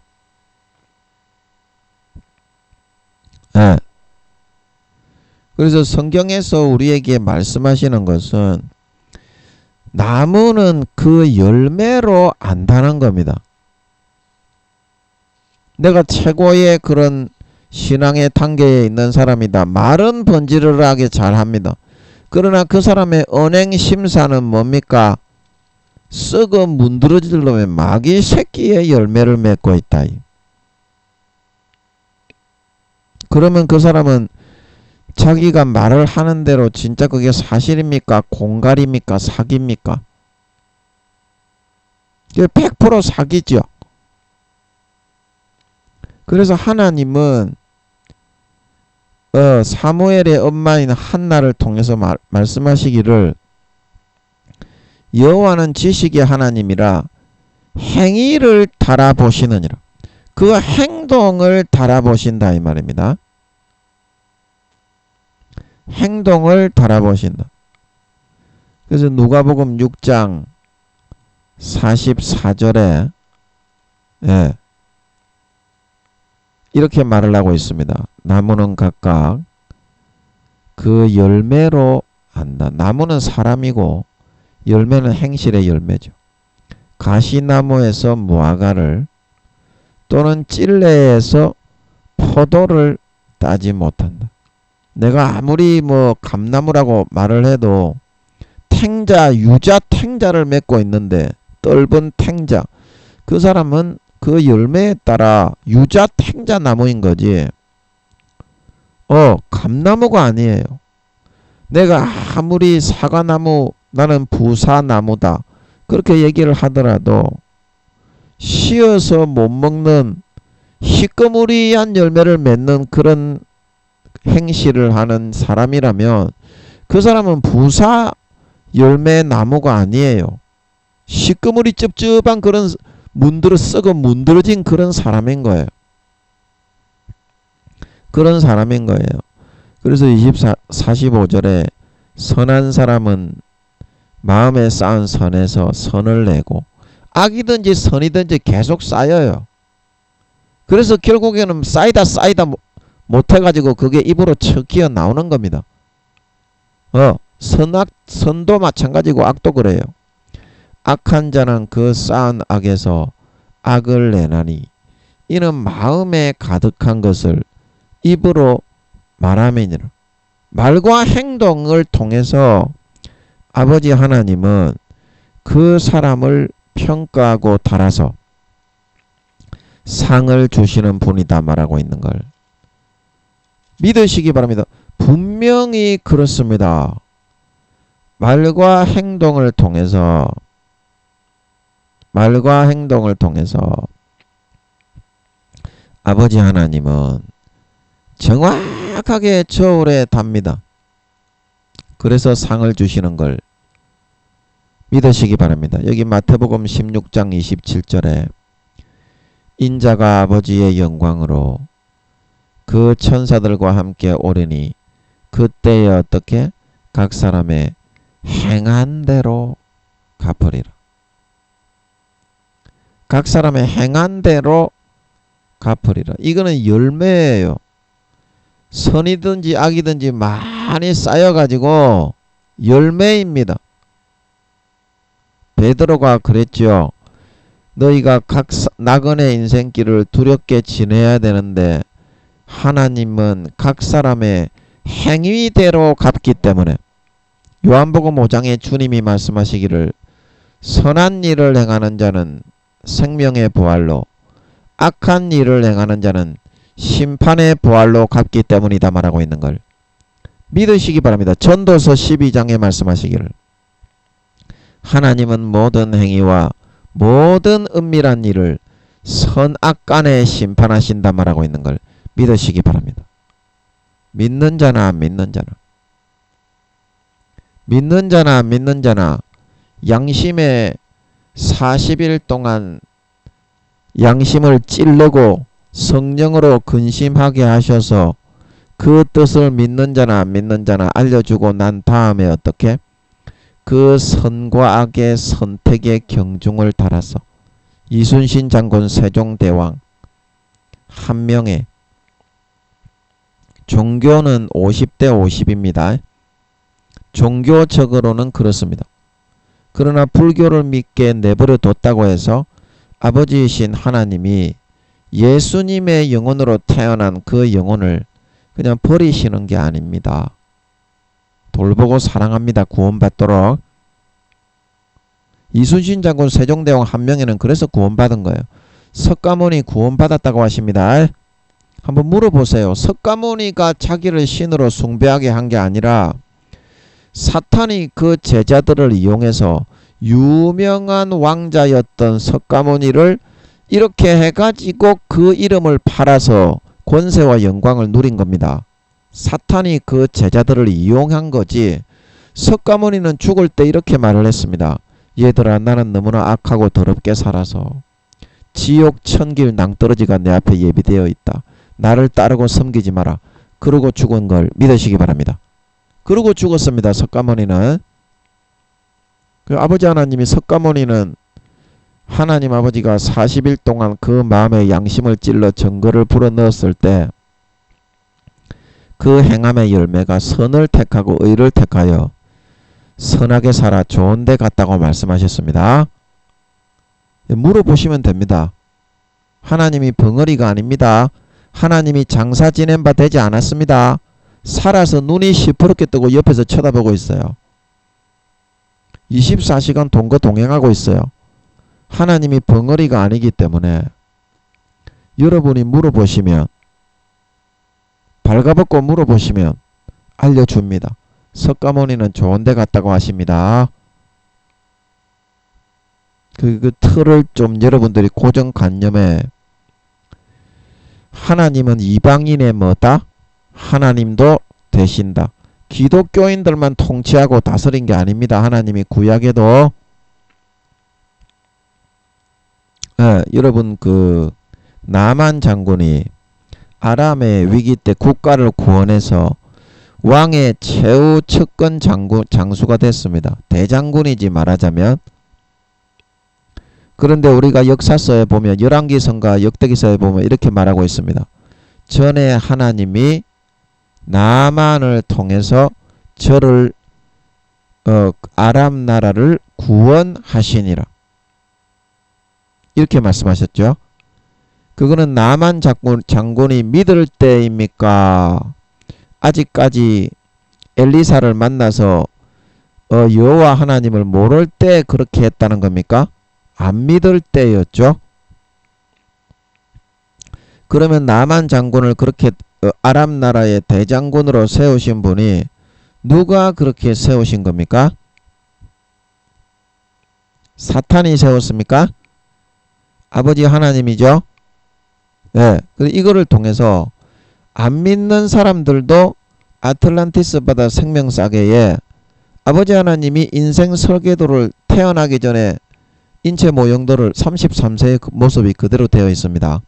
Speaker 1: 그래서 성경에서 우리에게 말씀하시는 것은 나무는 그 열매로 안다는 겁니다. 내가 최고의 그런 신앙의 단계에 있는 사람이다. 말은 번지르르하게 잘합니다. 그러나 그 사람의 언행 심사는 뭡니까? 썩어 문드러질 놈의 마귀 새끼의 열매를 맺고 있다. 그러면 그 사람은 자기가 말을 하는 대로 진짜 그게 사실입니까? 공갈입니까? 사기입니까? 100% 사기죠. 그래서 하나님은 사무엘의 엄마인 한나를 통해서 말씀하시기를 여호와는 지식의 하나님이라 행위를 달아보시느니라. 그 행동을 달아보신다 이 말입니다. 행동을 달아보신다. 그래서 누가복음 6장 44절에 이렇게 말을 하고 있습니다. 나무는 각각 그 열매로 안다. 나무는 사람이고 열매는 행실의 열매죠. 가시나무에서 무화과를 또는 찔레에서 포도를 따지 못한다. 내가 아무리 뭐 감나무라고 말을 해도 탱자, 유자 탱자를 맺고 있는데 떫은 탱자, 그 사람은 그 열매에 따라 유자 탱자 나무인 거지 감나무가 아니에요. 내가 아무리 사과나무, 나는 부사나무다, 그렇게 얘기를 하더라도 쉬어서 못 먹는 희끄무리한 열매를 맺는 그런 행실을 하는 사람이라면 그 사람은 부사 열매 나무가 아니에요. 시꺼머리 찝찝한 그런 썩어 문드러진 그런 사람인 거예요. 그런 사람인 거예요. 그래서 45절에 선한 사람은 마음에 쌓은 선에서 선을 내고 악이든지 선이든지 계속 쌓여요. 그래서 결국에는 쌓이다 못해가지고 그게 입으로 척 기어 나오는 겁니다. 선도 마찬가지고 악도 그래요. 악한 자는 그 쌓은 악에서 악을 내나니 이는 마음에 가득한 것을 입으로 말함이니라. 말과 행동을 통해서 아버지 하나님은 그 사람을 평가하고 달아서 상을 주시는 분이다 말하고 있는 걸 믿으시기 바랍니다. 분명히 그렇습니다. 말과 행동을 통해서 아버지 하나님은 정확하게 저울에 답니다. 그래서 상을 주시는 걸 믿으시기 바랍니다. 여기 마태복음 16장 27절에 인자가 아버지의 영광으로 그 천사들과 함께 오르니 그때에 어떻게 각 사람의 행한 대로 갚으리라. 각 사람의 행한 대로 갚으리라. 이거는 열매예요. 선이든지 악이든지 많이 쌓여가지고 열매입니다. 베드로가 그랬죠. 너희가 각 나그네 인생길을 두렵게 지내야 되는데 하나님은 각 사람의 행위대로 갚기 때문에 요한복음 5장에 주님이 말씀하시기를 선한 일을 행하는 자는 생명의 부활로 악한 일을 행하는 자는 심판의 부활로 갚기 때문이다 말하고 있는 걸 믿으시기 바랍니다. 전도서 12장에 말씀하시기를 하나님은 모든 행위와 모든 은밀한 일을 선악 간에 심판하신다 말하고 있는 걸 믿으시기 바랍니다. 믿는 자나 안 믿는 자나 양심에 40일 동안 양심을 찌르고 성령으로 근심하게 하셔서 그 뜻을 믿는 자나 안 믿는 자나 알려주고 난 다음에 어떻게 그 선과 악의 선택의 경중을 달아서 이순신 장군 세종대왕 한 명의 종교는 50대 50입니다. 종교적으로는 그렇습니다. 그러나 불교를 믿게 내버려 뒀다고 해서 아버지이신 하나님이 예수님의 영혼으로 태어난 그 영혼을 그냥 버리시는 게 아닙니다. 돌보고 사랑합니다. 구원받도록. 이순신 장군 세종대왕 한 명에는 그래서 구원받은 거예요. 석가모니 구원받았다고 하십니다. 한번 물어보세요. 석가모니가 자기를 신으로 숭배하게 한 게 아니라 사탄이 그 제자들을 이용해서 유명한 왕자였던 석가모니를 이렇게 해가지고 그 이름을 팔아서 권세와 영광을 누린 겁니다. 사탄이 그 제자들을 이용한 거지. 석가모니는 죽을 때 이렇게 말을 했습니다. 얘들아, 나는 너무나 악하고 더럽게 살아서 지옥 천길 낭떠러지가 내 앞에 예비되어 있다. 나를 따르고 섬기지 마라. 그러고 죽은 걸 믿으시기 바랍니다. 그러고 죽었습니다. 석가모니는. 그 아버지 하나님이 석가모니는 하나님 아버지가 40일 동안 그 마음의 양심을 찔러 정거를 불어넣었을 때 그 행함의 열매가 선을 택하고 의를 택하여 선하게 살아 좋은 데 갔다고 말씀하셨습니다. 물어보시면 됩니다. 하나님이 벙어리가 아닙니다. 하나님이 장사 지낸 바 되지 않았습니다. 살아서 눈이 시퍼렇게 뜨고 옆에서 쳐다보고 있어요. 24시간 동거 동행하고 있어요. 하나님이 벙어리가 아니기 때문에 여러분이 물어보시면 발가벗고 물어보시면 알려줍니다. 석가모니는 좋은 데 갔다고 하십니다. 그 틀을 좀 여러분들이 고정관념에, 하나님은 이방인의 뭐다? 하나님도 되신다. 기독교인들만 통치하고 다스린 게 아닙니다. 하나님이 구약에도 여러분 그 나만 장군이 아람의 위기 때 국가를 구원해서 왕의 최후 측근 장수가 됐습니다. 대장군이지 말하자면. 그런데 우리가 역사서에 보면, 열왕기서인가 역대기서에 보면 이렇게 말하고 있습니다. 전에 하나님이 나만을 통해서 저를 아람 나라를 구원하시니라, 이렇게 말씀하셨죠. 그거는 나만 장군이 믿을 때입니까? 아직까지 엘리사를 만나서 여호와 하나님을 모를 때 그렇게 했다는 겁니까? 안 믿을 때였죠. 그러면 나만 장군을 그렇게 아람 나라의 대장군으로 세우신 분이 누가 그렇게 세우신 겁니까? 사탄이 세웠습니까? 아버지 하나님이죠. 네, 이거를 통해서 안 믿는 사람들도 아틀란티스 바다 생명사계에 아버지 하나님이 인생 설계도를 태어나기 전에 인체 모형도를 33세의 모습이 그대로 되어 있습니다.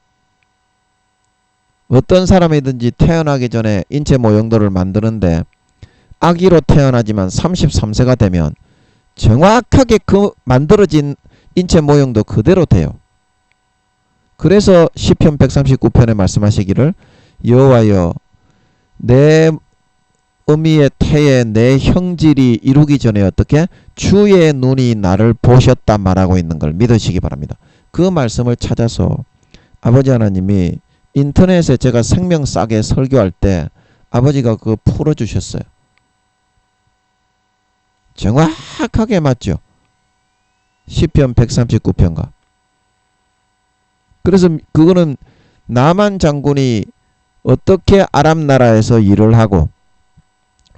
Speaker 1: 어떤 사람이든지 태어나기 전에 인체 모형도를 만드는데 아기로 태어나지만 33세가 되면 정확하게 그 만들어진 인체 모형도 그대로 돼요. 그래서 시편 139편에 말씀하시기를, 여호와여 내 어미의 태에 내 형질이 이루기 전에 어떻게 주의 눈이 나를 보셨다 말하고 있는 걸 믿으시기 바랍니다. 그 말씀을 찾아서 아버지 하나님이 인터넷에 제가 생명 싸게 설교할 때 아버지가 그거 풀어주셨어요. 정확하게 맞죠. 시편 139편과. 그래서 그거는 나만 장군이 어떻게 아람 나라에서 일을 하고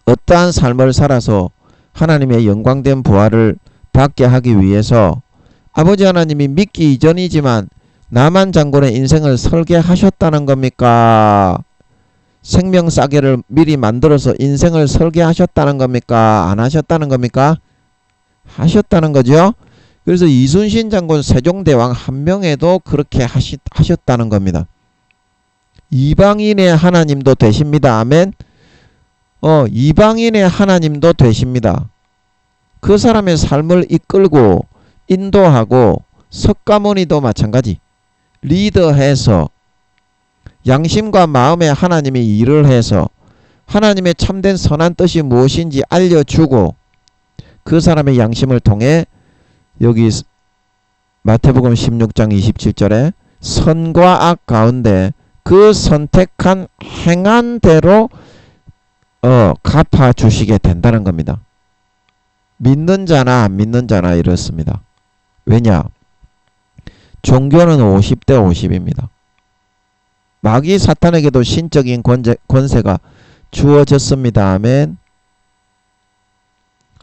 Speaker 1: 어떠한 삶을 살아서 하나님의 영광된 부활을 받게 하기 위해서 아버지 하나님이 믿기 이전이지만 나만 장군의 인생을 설계하셨다는 겁니까? 생명 싸개를 미리 만들어서 인생을 설계하셨다는 겁니까? 안 하셨다는 겁니까? 하셨다는 거죠. 그래서 이순신 장군 세종대왕 한 명에도 그렇게 하셨다는 겁니다. 이방인의 하나님도 되십니다. 아멘. 이방인의 하나님도 되십니다. 그 사람의 삶을 이끌고 인도하고, 석가모니도 마찬가지 리더해서 양심과 마음에 하나님이 일을 해서 하나님의 참된 선한 뜻이 무엇인지 알려주고, 그 사람의 양심을 통해 여기 마태복음 16장 27절에 선과 악 가운데 그 선택한 행한 대로 갚아주시게 된다는 겁니다. 믿는 자나 안 믿는 자나 이렇습니다. 왜냐? 종교는 50대 50입니다. 마귀 사탄에게도 신적인 권세가 주어졌습니다. 아멘.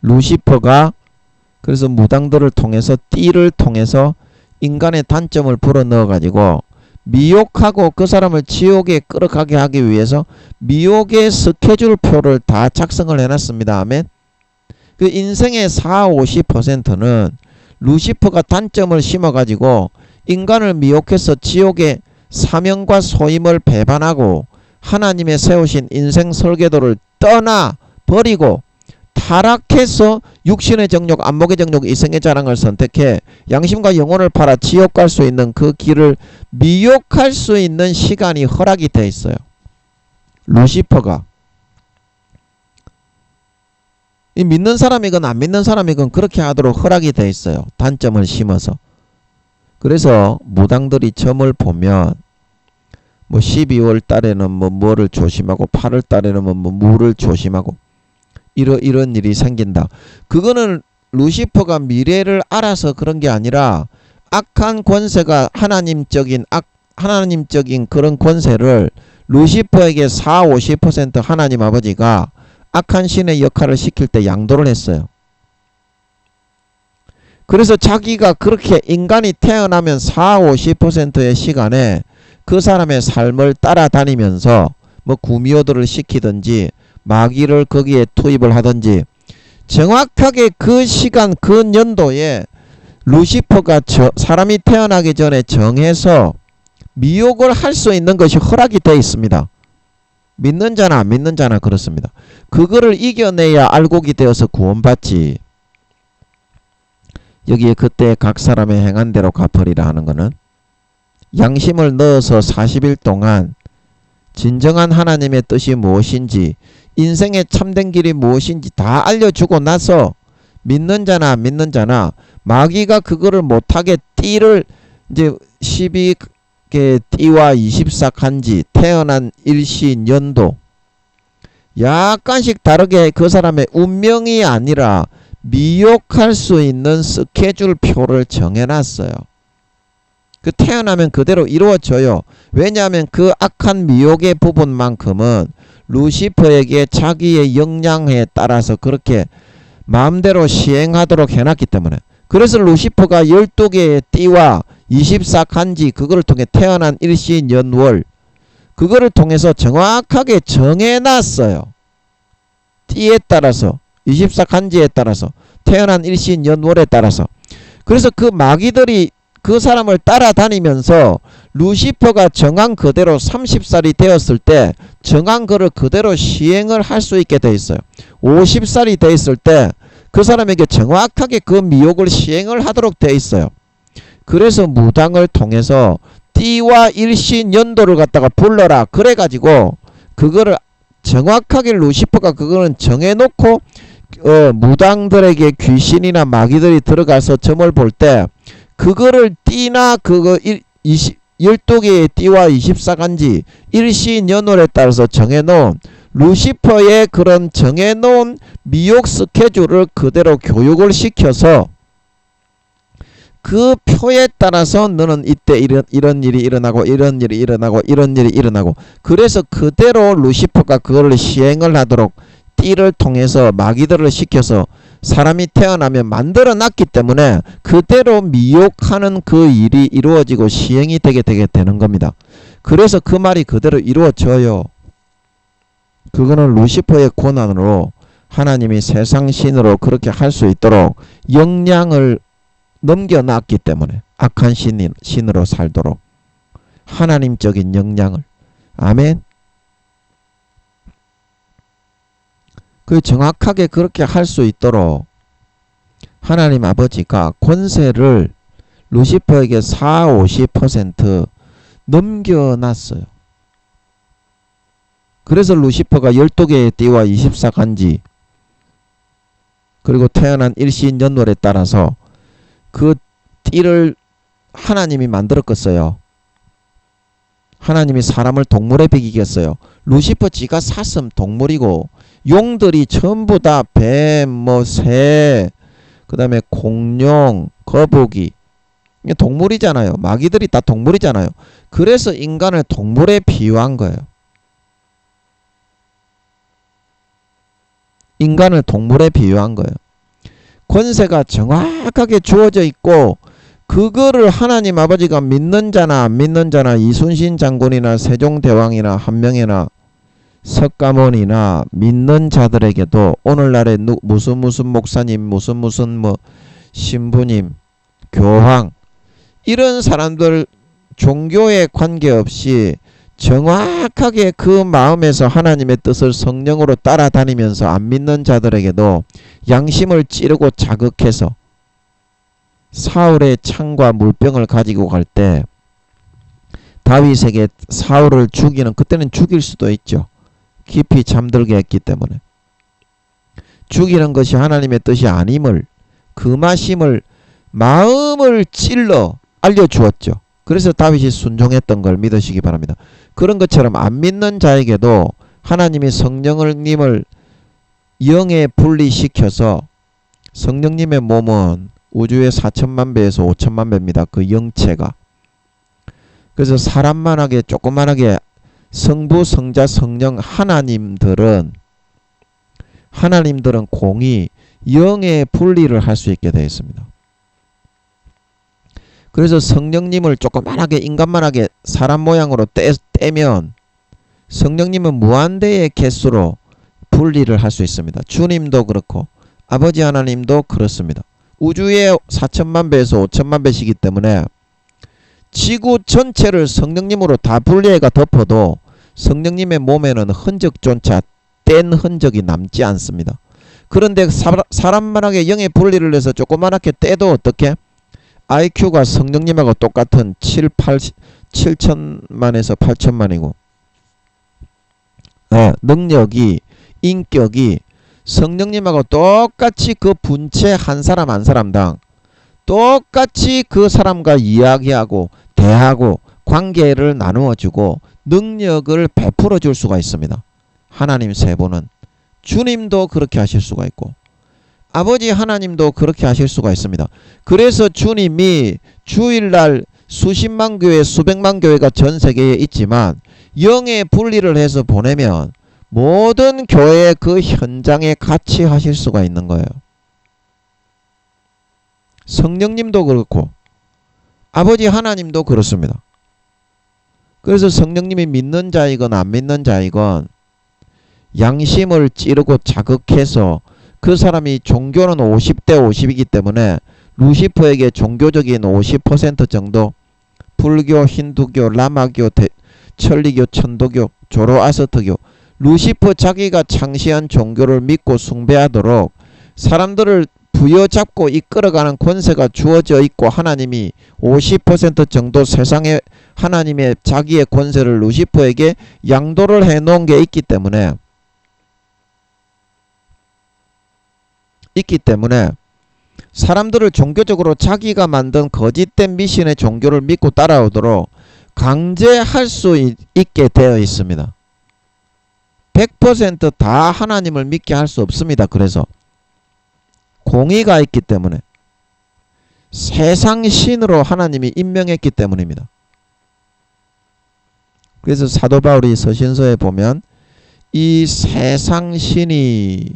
Speaker 1: 루시퍼가 그래서 무당들을 통해서, 띠를 통해서 인간의 단점을 불어넣어 가지고 미혹하고 그 사람을 지옥에 끌어가게 하기 위해서 미혹의 스케줄표를 다 작성을 해놨습니다. 아멘. 그 인생의 40~50%는 루시퍼가 단점을 심어가지고 인간을 미혹해서 지옥의 사명과 소임을 배반하고 하나님의 세우신 인생 설계도를 떠나 버리고 타락해서 육신의 정욕, 안목의 정욕, 이성의 자랑을 선택해 양심과 영혼을 팔아 지옥 갈 수 있는 그 길을 미혹할 수 있는 시간이 허락이 돼 있어요. 루시퍼가. 이 믿는 사람이건 안 믿는 사람이건 그렇게 하도록 허락이 돼 있어요. 단점을 심어서. 그래서 무당들이 점을 보면 12월 달에는 뭐를 조심하고 8월 달에는 뭐 물을 조심하고 이런 일이 생긴다. 그거는 루시퍼가 미래를 알아서 그런 게 아니라 악한 권세가 하나님적인 그런 권세를 루시퍼에게 40~50% 하나님 아버지가 악한 신의 역할을 시킬 때 양도를 했어요. 그래서 자기가 그렇게 인간이 태어나면 40~50%의 시간에 그 사람의 삶을 따라다니면서 뭐 구미호들을 시키든지 마귀를 거기에 투입을 하든지 정확하게 그 시간 그 연도에 루시퍼가 사람이 태어나기 전에 정해서 미혹을 할 수 있는 것이 허락이 되어 있습니다. 믿는 자나 안 믿는 자나 그렇습니다. 그거를 이겨내야 알곡이 되어서 구원받지. 여기에 그때 각 사람의 행한 대로 갚으리라 하는 것은 양심을 넣어서 40일 동안 진정한 하나님의 뜻이 무엇인지 인생의 참된 길이 무엇인지 다 알려주고 나서 믿는 자나 안 믿는 자나 마귀가 그거를 못하게 띠를 이제 12개 띠와 24간지 태어난 일시 연도 약간씩 다르게 그 사람의 운명이 아니라 미혹할 수 있는 스케줄표를 정해놨어요. 그 태어나면 그대로 이루어져요. 왜냐하면 그 악한 미혹의 부분만큼은 루시퍼에게 자기의 역량에 따라서 그렇게 마음대로 시행하도록 해놨기 때문에. 그래서 루시퍼가 12개의 띠와 24간지 그거를 통해 태어난 일시 연월 그거를 통해서 정확하게 정해놨어요. 띠에 따라서 24간지에 따라서 태어난 일시 연월에 따라서. 그래서 그 마귀들이 그 사람을 따라다니면서 루시퍼가 정한 그대로 30살이 되었을 때 정한 거를 그대로 시행을 할 수 있게 돼 있어요. 50살이 돼 있을 때 그 사람에게 정확하게 그 미혹을 시행을 하도록 돼 있어요. 그래서 무당을 통해서 띠와 일시 연도를 갖다가 불러라 그래가지고 그거를 정확하게 루시퍼가 그거는 정해놓고 무당들에게 귀신이나 마귀들이 들어가서 점을 볼 때 그거를 띠나 그거 12개의 띠와 24간지 일시연월에 따라서 정해놓은 루시퍼의 그런 정해놓은 미혹 스케줄을 그대로 교육을 시켜서 그 표에 따라서 너는 이때 이런 일이 일어나고 이런 일이 일어나고 이런 일이 일어나고 그래서 그대로 루시퍼가 그걸 시행을 하도록 띠를 통해서 마귀들을 시켜서 사람이 태어나면 만들어 놨기 때문에 그대로 미혹하는 그 일이 이루어지고 시행이 되게 되는 겁니다. 그래서 그 말이 그대로 이루어져요. 그거는 루시퍼의 권한으로 하나님이 세상 신으로 그렇게 할 수 있도록 역량을 넘겨놨기 때문에 악한 신으로 살도록 하나님적인 역량을. 아멘. 그 정확하게 그렇게 할 수 있도록 하나님 아버지가 권세를 루시퍼에게 40~50% 넘겨놨어요. 그래서 루시퍼가 12개의 띠와 24간지 그리고 태어난 일시연월에 따라서 그 띠를 하나님이 만들었겠어요. 하나님이 사람을 동물에 비기겠어요. 루시퍼 지가 사슴 동물이고 용들이 전부 다 뱀, 새, 그 다음에 공룡, 거북이 동물이잖아요. 마귀들이 다 동물이잖아요. 그래서 인간을 동물에 비유한 거예요. 인간을 동물에 비유한 거예요. 권세가 정확하게 주어져 있고 그거를 하나님 아버지가 믿는 자나 안 믿는 자나 이순신 장군이나 세종대왕이나 한명회나 석가모니나 믿는 자들에게도 오늘날의 무슨 목사님 무슨 뭐 신부님 교황 이런 사람들 종교에 관계없이 정확하게 그 마음에서 하나님의 뜻을 성령으로 따라다니면서 안 믿는 자들에게도 양심을 찌르고 자극해서 사울의 창과 물병을 가지고 갈 때 다윗에게 사울을 죽이는 그때는 죽일 수도 있죠. 깊이 잠들게 했기 때문에 죽이는 것이 하나님의 뜻이 아님을 금하심을 마음을 찔러 알려주었죠. 그래서 다윗이 순종했던 걸 믿으시기 바랍니다. 그런 것처럼 안 믿는 자에게도 하나님이 성령님을 영에 분리시켜서 성령님의 몸은 우주의 4천만 배에서 5천만 배입니다. 그 영체가. 그래서 사람만하게 조그만하게 성부, 성자, 성령 하나님들은 공이 영의 분리를 할 수 있게 되어 있습니다. 그래서 성령님을 조그만하게 인간만하게 사람 모양으로 떼면 성령님은 무한대의 개수로 분리를 할 수 있습니다. 주님도 그렇고 아버지 하나님도 그렇습니다. 우주의 4천만 배에서 5천만 배시기 때문에 지구 전체를 성령님으로 다 분리해가 덮어도 성령님의 몸에는 흔적조차 뗀 흔적이 남지 않습니다. 그런데 사람만하게 영의 분리를 해서 조그만하게 떼도 어떻게? IQ가 성령님하고 똑같은 7천만에서 8천만이고 능력이 인격이 성령님하고 똑같이 그 분체 한 사람 한 사람당 똑같이 그 사람과 이야기하고 대하고 관계를 나누어주고 능력을 베풀어 줄 수가 있습니다. 하나님 세 분은 주님도 그렇게 하실 수가 있고 아버지 하나님도 그렇게 하실 수가 있습니다. 그래서 주님이 주일날 수십만 교회 수백만 교회가 전 세계에 있지만 영의 분리를 해서 보내면 모든 교회 그 현장에 같이 하실 수가 있는 거예요. 성령님도 그렇고 아버지 하나님도 그렇습니다. 그래서 성령님이 믿는 자이건 안 믿는 자이건 양심을 찌르고 자극해서 그 사람이 종교는 50대 50이기 때문에 루시퍼에게 종교적인 50% 정도 불교, 힌두교, 라마교, 천리교, 천도교, 조로아스터교 루시퍼 자기가 창시한 종교를 믿고 숭배하도록 사람들을 부여잡고 이끌어가는 권세가 주어져 있고 하나님이 50% 정도 세상에 하나님의 자기의 권세를 루시퍼에게 양도를 해놓은 게 있기 때문에 사람들을 종교적으로 자기가 만든 거짓된 미신의 종교를 믿고 따라오도록 강제할 수 있게 되어 있습니다. 100% 하나님을 믿게 할 수 없습니다. 그래서 공의가 있기 때문에 세상 신으로 하나님이 임명했기 때문입니다. 그래서 사도 바울이 서신서에 보면 이 세상 신이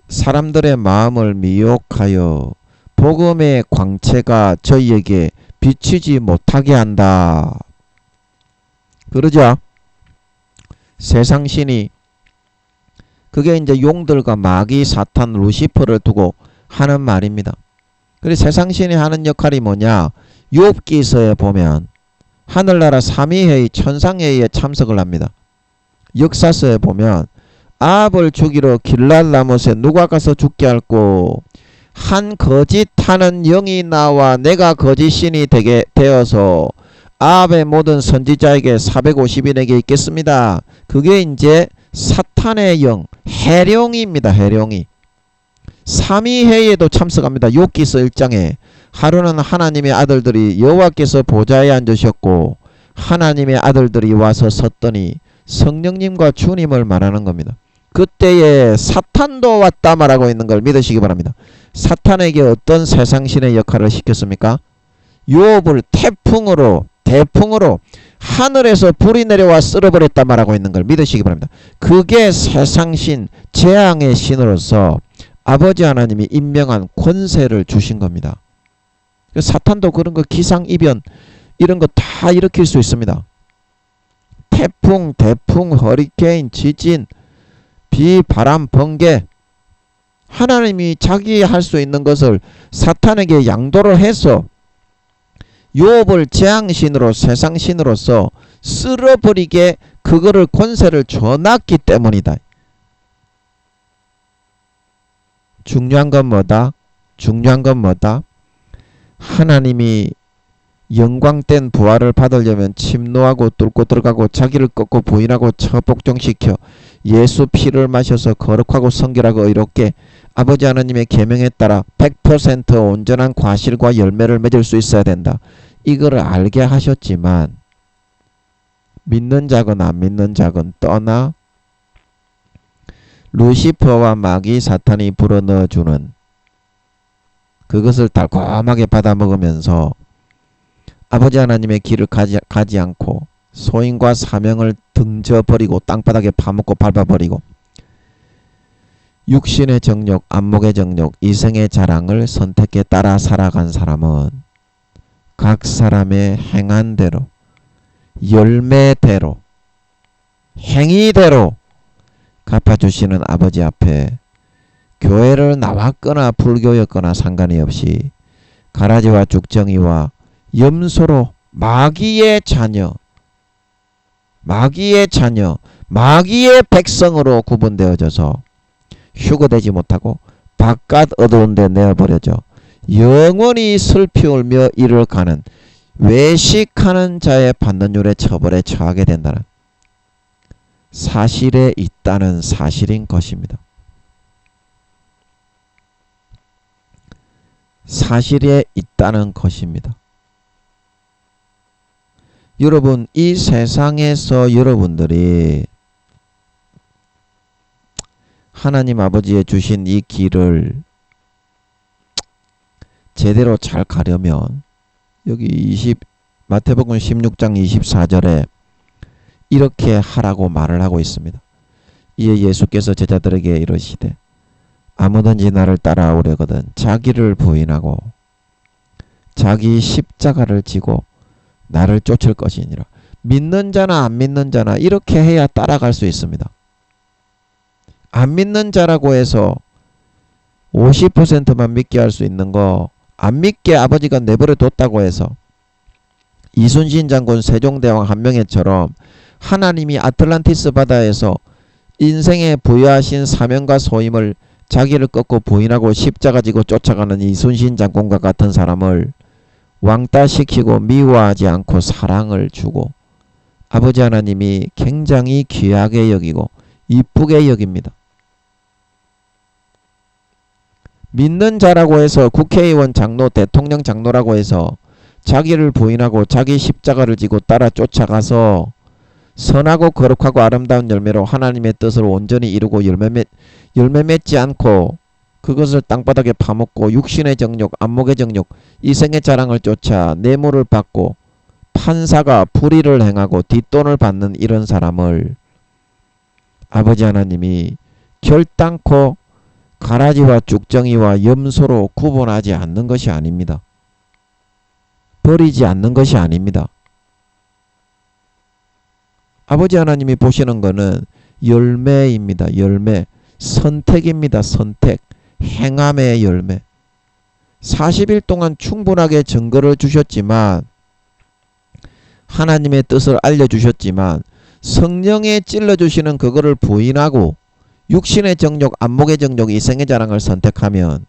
Speaker 1: 사람들의 마음을 미혹하여 복음의 광채가 저희에게 비치지 못하게 한다. 그러죠? 세상 신이 그게 이제 용들과 마귀, 사탄, 루시퍼를 두고 하는 말입니다. 그래서 세상 신이 하는 역할이 뭐냐? 욥기서에 보면 하늘나라 삼위회의 천상회의에 참석을 합니다. 역사서에 보면 아합을 죽이러 길랄라못에 누가 가서 죽게 할꼬 한 거짓하는 영이 나와 내가 거짓신이 되게 되어서 아합의 모든 선지자에게 450인에게 있겠습니다. 그게 이제 사탄의 영 해룡입니다. 해룡이 삼위회의에도 참석합니다. 욥기서 1장에 하루는 하나님의 아들들이 여호와께서 보좌에 앉으셨고 하나님의 아들들이 와서 섰더니 성령님과 주님을 말하는 겁니다. 그때에 사탄도 왔다 말하고 있는 걸 믿으시기 바랍니다. 사탄에게 어떤 세상신의 역할을 시켰습니까? 욥을 대풍으로 하늘에서 불이 내려와 쓸어버렸다 말하고 있는 걸 믿으시기 바랍니다. 그게 세상신 재앙의 신으로서 아버지 하나님이 임명한 권세를 주신 겁니다. 사탄도 그런 거 기상이변 이런 거 다 일으킬 수 있습니다. 태풍, 대풍, 허리케인, 지진, 비, 바람, 번개 하나님이 자기 할 수 있는 것을 사탄에게 양도를 해서 욥을 재앙신으로 세상신으로서 쓸어버리게 그거를 권세를 줘놨기 때문이다. 중요한 건 뭐다? 하나님이 영광된 부활을 받으려면 침노하고 뚫고 들어가고 자기를 꺾고 부인하고 처복종시켜 예수 피를 마셔서 거룩하고 성결하고 의롭게 아버지 하나님의 계명에 따라 100% 온전한 과실과 열매를 맺을 수 있어야 된다. 이거를 알게 하셨지만 믿는 자건 안 믿는 자건 떠나 루시퍼와 마귀 사탄이 불어넣어주는 그것을 달콤하게 받아먹으면서 아버지 하나님의 길을 가지 않고 소임과 사명을 등져버리고 땅바닥에 파묻고 밟아버리고 육신의 정욕, 안목의 정욕, 이생의 자랑을 선택해 따라 살아간 사람은 각 사람의 행한 대로, 열매대로, 행위대로 갚아주시는 아버지 앞에 교회를 나왔거나 불교였거나 상관이 없이 가라지와 죽정이와 염소로 마귀의 자녀, 마귀의 백성으로 구분되어져서 휴거되지 못하고 바깥 어두운 데 내어버려져 영원히 슬피 울며 이를 가는 외식하는 자의 판단율의 처벌에 처하게 된다는 사실에 있다는 사실인 것입니다. 사실에 있다는 것입니다. 여러분, 이 세상에서 여러분들이 하나님 아버지의 주신 이 길을 제대로 잘 가려면 여기 마태복음 16장 24절에 이렇게 하라고 말을 하고 있습니다. 이에 예수께서 제자들에게 이르시되 아무든지 나를 따라오려거든 자기를 부인하고 자기 십자가를 지고 나를 쫓을 것이니라. 믿는 자나 안 믿는 자나 이렇게 해야 따라갈 수 있습니다. 안 믿는 자라고 해서 50%만 믿게 할 수 있는 거 안 믿게 아버지가 내버려 뒀다고 해서 이순신 장군 세종대왕 한명회처럼 하나님이 아틀란티스 바다에서 인생에 부여하신 사명과 소임을 자기를 꺾고 부인하고 십자가 지고 쫓아가는 이순신 장군과 같은 사람을 왕따시키고 미워하지 않고 사랑을 주고 아버지 하나님이 굉장히 귀하게 여기고 이쁘게 여깁니다. 믿는 자라고 해서 국회의원 장로, 대통령 장로라고 해서 자기를 부인하고 자기 십자가를 지고 따라 쫓아가서 선하고 거룩하고 아름다운 열매로 하나님의 뜻을 온전히 이루고 열매 맺지 않고 그것을 땅바닥에 파먹고 육신의 정욕, 안목의 정욕, 이생의 자랑을 쫓아 뇌물을 받고 판사가 불의를 행하고 뒷돈을 받는 이런 사람을 아버지 하나님이 결단코 가라지와 죽정이와 염소로 구분하지 않는 것이 아닙니다. 버리지 않는 것이 아닙니다. 아버지 하나님이 보시는 것은 열매입니다. 열매. 선택입니다. 선택. 행함의 열매. 40일 동안 충분하게 증거를 주셨지만 하나님의 뜻을 알려주셨지만 성령에 찔러주시는 그거를 부인하고 육신의 정욕, 안목의 정욕, 이생의 자랑을 선택하면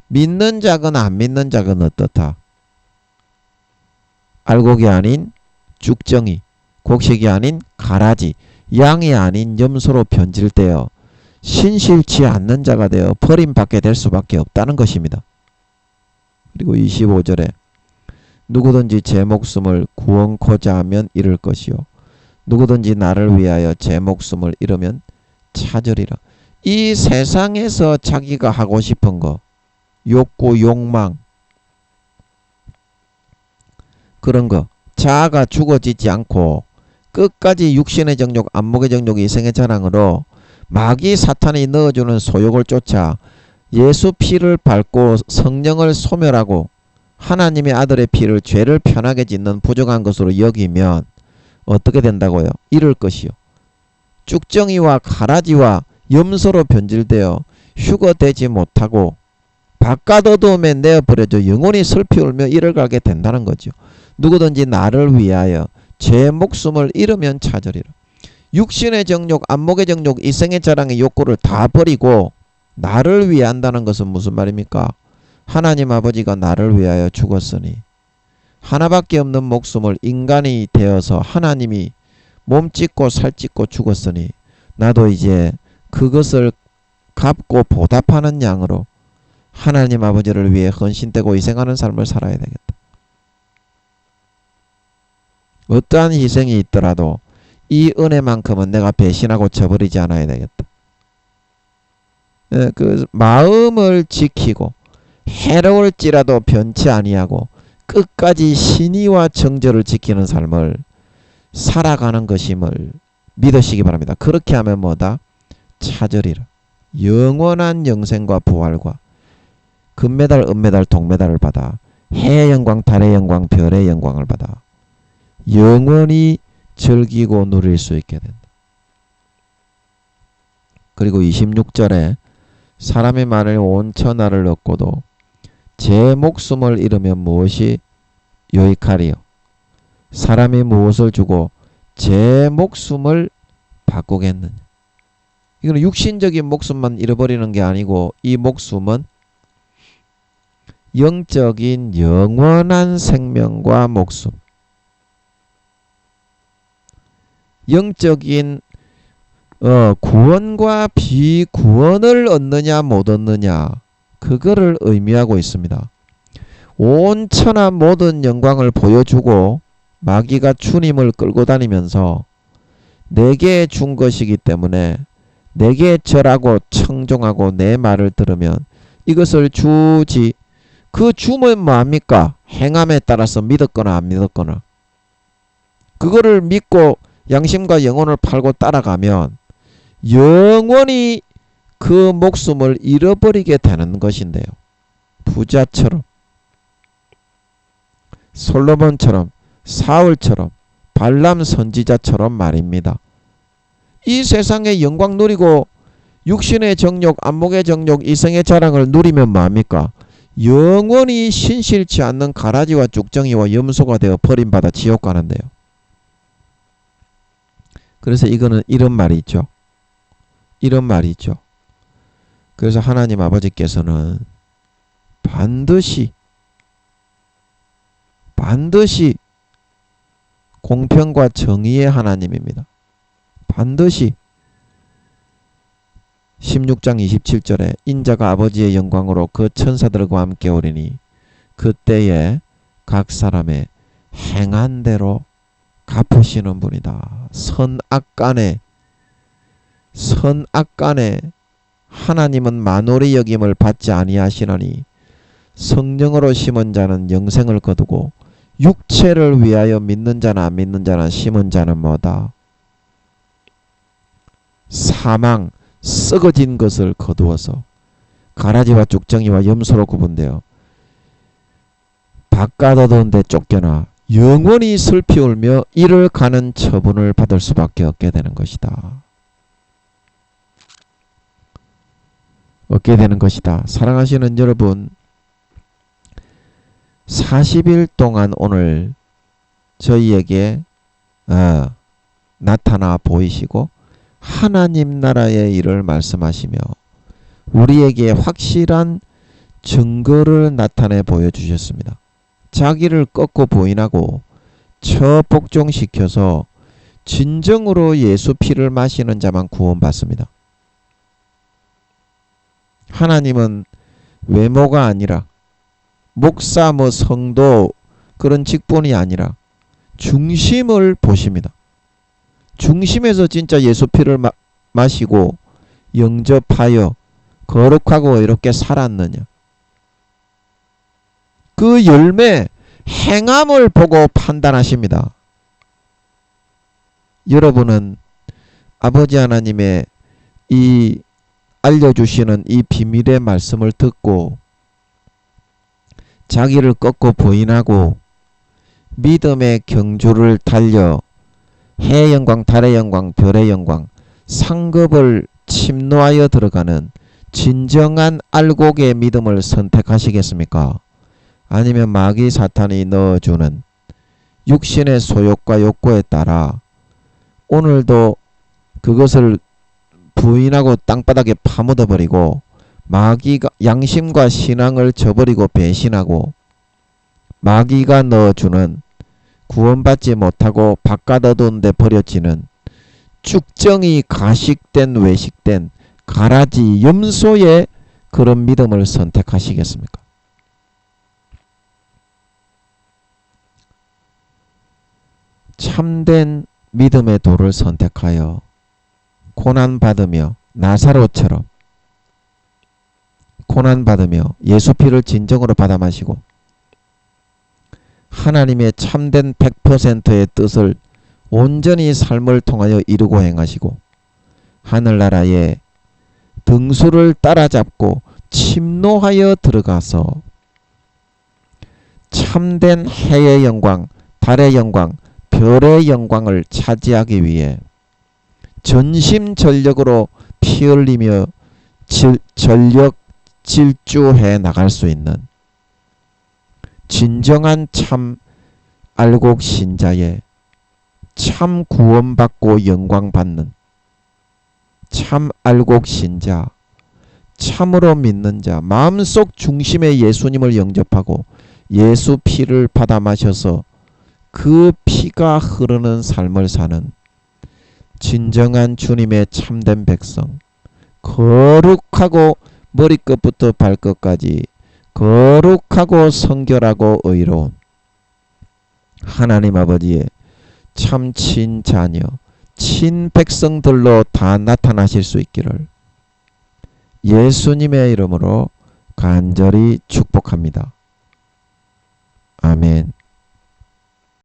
Speaker 1: 믿는 자건 안 믿는 자건 어떻다? 알곡이 아닌 죽정이, 곡식이 아닌 가라지, 양이 아닌 염소로 변질되어 신실치 않는 자가 되어 버림받게 될 수밖에 없다는 것입니다. 그리고 25절에 누구든지 제 목숨을 구원코자 하면 잃을 것이요 누구든지 나를 위하여 제 목숨을 잃으면 찾으리라. 이 세상에서 자기가 하고 싶은 거, 욕구, 욕망, 그런 거, 자아가 죽어지지 않고 끝까지 육신의 정욕, 안목의 정욕, 이생의 자랑으로 마귀 사탄이 넣어주는 소욕을 쫓아 예수 피를 밟고 성령을 소멸하고 하나님의 아들의 피를 죄를 편하게 짓는 부정한 것으로 여기면 어떻게 된다고요? 잃을 것이요. 쭉정이와 가라지와 염소로 변질되어 휴거되지 못하고 바깥 어두움에 내어버려져 영원히 슬피 울며 이를 가게 된다는 거죠. 누구든지 나를 위하여 제 목숨을 잃으면 찾으리라. 육신의 정욕, 안목의 정욕, 이생의 자랑의 욕구를 다 버리고 나를 위해 한다는 것은 무슨 말입니까? 하나님 아버지가 나를 위하여 죽었으니 하나밖에 없는 목숨을 인간이 되어서 하나님이 몸짓고 살짓고 죽었으니 나도 이제 그것을 갚고 보답하는 양으로 하나님 아버지를 위해 헌신되고 희생하는 삶을 살아야 되겠다. 어떠한 희생이 있더라도 이 은혜만큼은 내가 배신하고 저버리지 않아야 되겠다. 그 마음을 지키고 해로울지라도 변치 아니하고 끝까지 신의와 정절을 지키는 삶을 살아가는 것임을 믿으시기 바랍니다. 그렇게 하면 뭐다? 찾으리라. 영원한 영생과 부활과 금메달, 은메달, 동메달을 받아 해의 영광, 달의 영광, 별의 영광을 받아 영원히 즐기고 누릴 수 있게 된다. 그리고 26절에 사람이 만일 온 천하를 얻고도 제 목숨을 잃으면 무엇이 유익하리요? 사람이 무엇을 주고 제 목숨을 바꾸겠느냐? 이거는 육신적인 목숨만 잃어버리는 게 아니고 이 목숨은 영적인 영원한 생명과 목숨, 영적인 구원과 비구원을 얻느냐 못 얻느냐, 그거를 의미하고 있습니다. 온 천하 모든 영광을 보여주고 마귀가 주님을 끌고 다니면서 내게 준 것이기 때문에 내게 절하고 청종하고 내 말을 들으면 이것을 주지. 그 주면 뭐합니까? 행함에 따라서 믿었거나 안 믿었거나. 그거를 믿고 양심과 영혼을 팔고 따라가면 영원히 그 목숨을 잃어버리게 되는 것인데요. 부자처럼, 솔로몬처럼, 사울처럼, 발람 선지자처럼 말입니다. 이 세상의 영광 누리고 육신의 정욕, 안목의 정욕, 이성의 자랑을 누리면 뭐합니까? 영원히 신실치 않는 가라지와 쭉정이와 염소가 되어 버림받아 지옥 가는데요. 그래서 이거는 이런 말이 있죠. 이런 말이 있죠. 그래서 하나님 아버지께서는 반드시 공평과 정의의 하나님입니다. 반드시 16장 27절에 인자가 아버지의 영광으로 그 천사들과 함께 오리니 그때에 각 사람의 행한 대로 갚으시는 분이다. 선악간에 하나님은 만홀히 여김을 받지 아니하시나니 성령으로 심은 자는 영생을 거두고 육체를 위하여 믿는 자나 안 믿는 자나 심은 자는 뭐다? 사망, 썩어진 것을 거두어서 가라지와 쭉정이와 염소로 구분되어 바깥 얻은 데 쫓겨나 영원히 슬피 울며 이를 가는 처분을 받을 수밖에 없게 되는 것이다. 사랑하시는 여러분, 40일 동안 오늘 저희에게 나타나 보이시고 하나님 나라의 일을 말씀하시며 우리에게 확실한 증거를 나타내 보여주셨습니다. 자기를 꺾고 부인하고 처복종시켜서 진정으로 예수 피를 마시는 자만 구원받습니다. 하나님은 외모가 아니라 목사 성도 그런 직분이 아니라 중심을 보십니다. 중심에서 진짜 예수 피를 마시고 영접하여 거룩하고 이렇게 살았느냐. 그 열매, 행함을 보고 판단하십니다. 여러분은 아버지 하나님의 이 알려주시는 이 비밀의 말씀을 듣고 자기를 꺾고 부인하고 믿음의 경주를 달려 해의 영광, 달의 영광, 별의 영광, 상급을 침노하여 들어가는 진정한 알곡의 믿음을 선택하시겠습니까? 아니면 마귀 사탄이 넣어주는 육신의 소욕과 욕구에 따라 오늘도 그것을 부인하고 땅바닥에 파묻어버리고 마귀가 양심과 신앙을 저버리고 배신하고 마귀가 넣어주는 구원받지 못하고 바깥 어두운 데 버려지는 쭉정이 가식된 외식된 가라지 염소의 그런 믿음을 선택하시겠습니까? 참된 믿음의 도를 선택하여 고난받으며 나사로처럼 고난받으며 예수 피를 진정으로 받아 마시고 하나님의 참된 100%의 뜻을 온전히 삶을 통하여 이루고 행하시고 하늘나라에 등수를 따라잡고 침노하여 들어가서 참된 해의 영광, 달의 영광, 별의 영광을 차지하기 위해 전심전력으로 피 흘리며 전력 질주해 나갈 수 있는 진정한 참 알곡 신자의 참 구원받고 영광받는 참 알곡 신자, 참으로 믿는 자, 마음속 중심에 예수님을 영접하고 예수 피를 받아 마셔서 그 피가 흐르는 삶을 사는 진정한 주님의 참된 백성, 거룩하고 머리끝부터 발끝까지 거룩하고 성결하고 의로운 하나님 아버지의 참 친자녀, 친백성들로 다 나타나실 수 있기를 예수님의 이름으로 간절히 축복합니다. 아멘.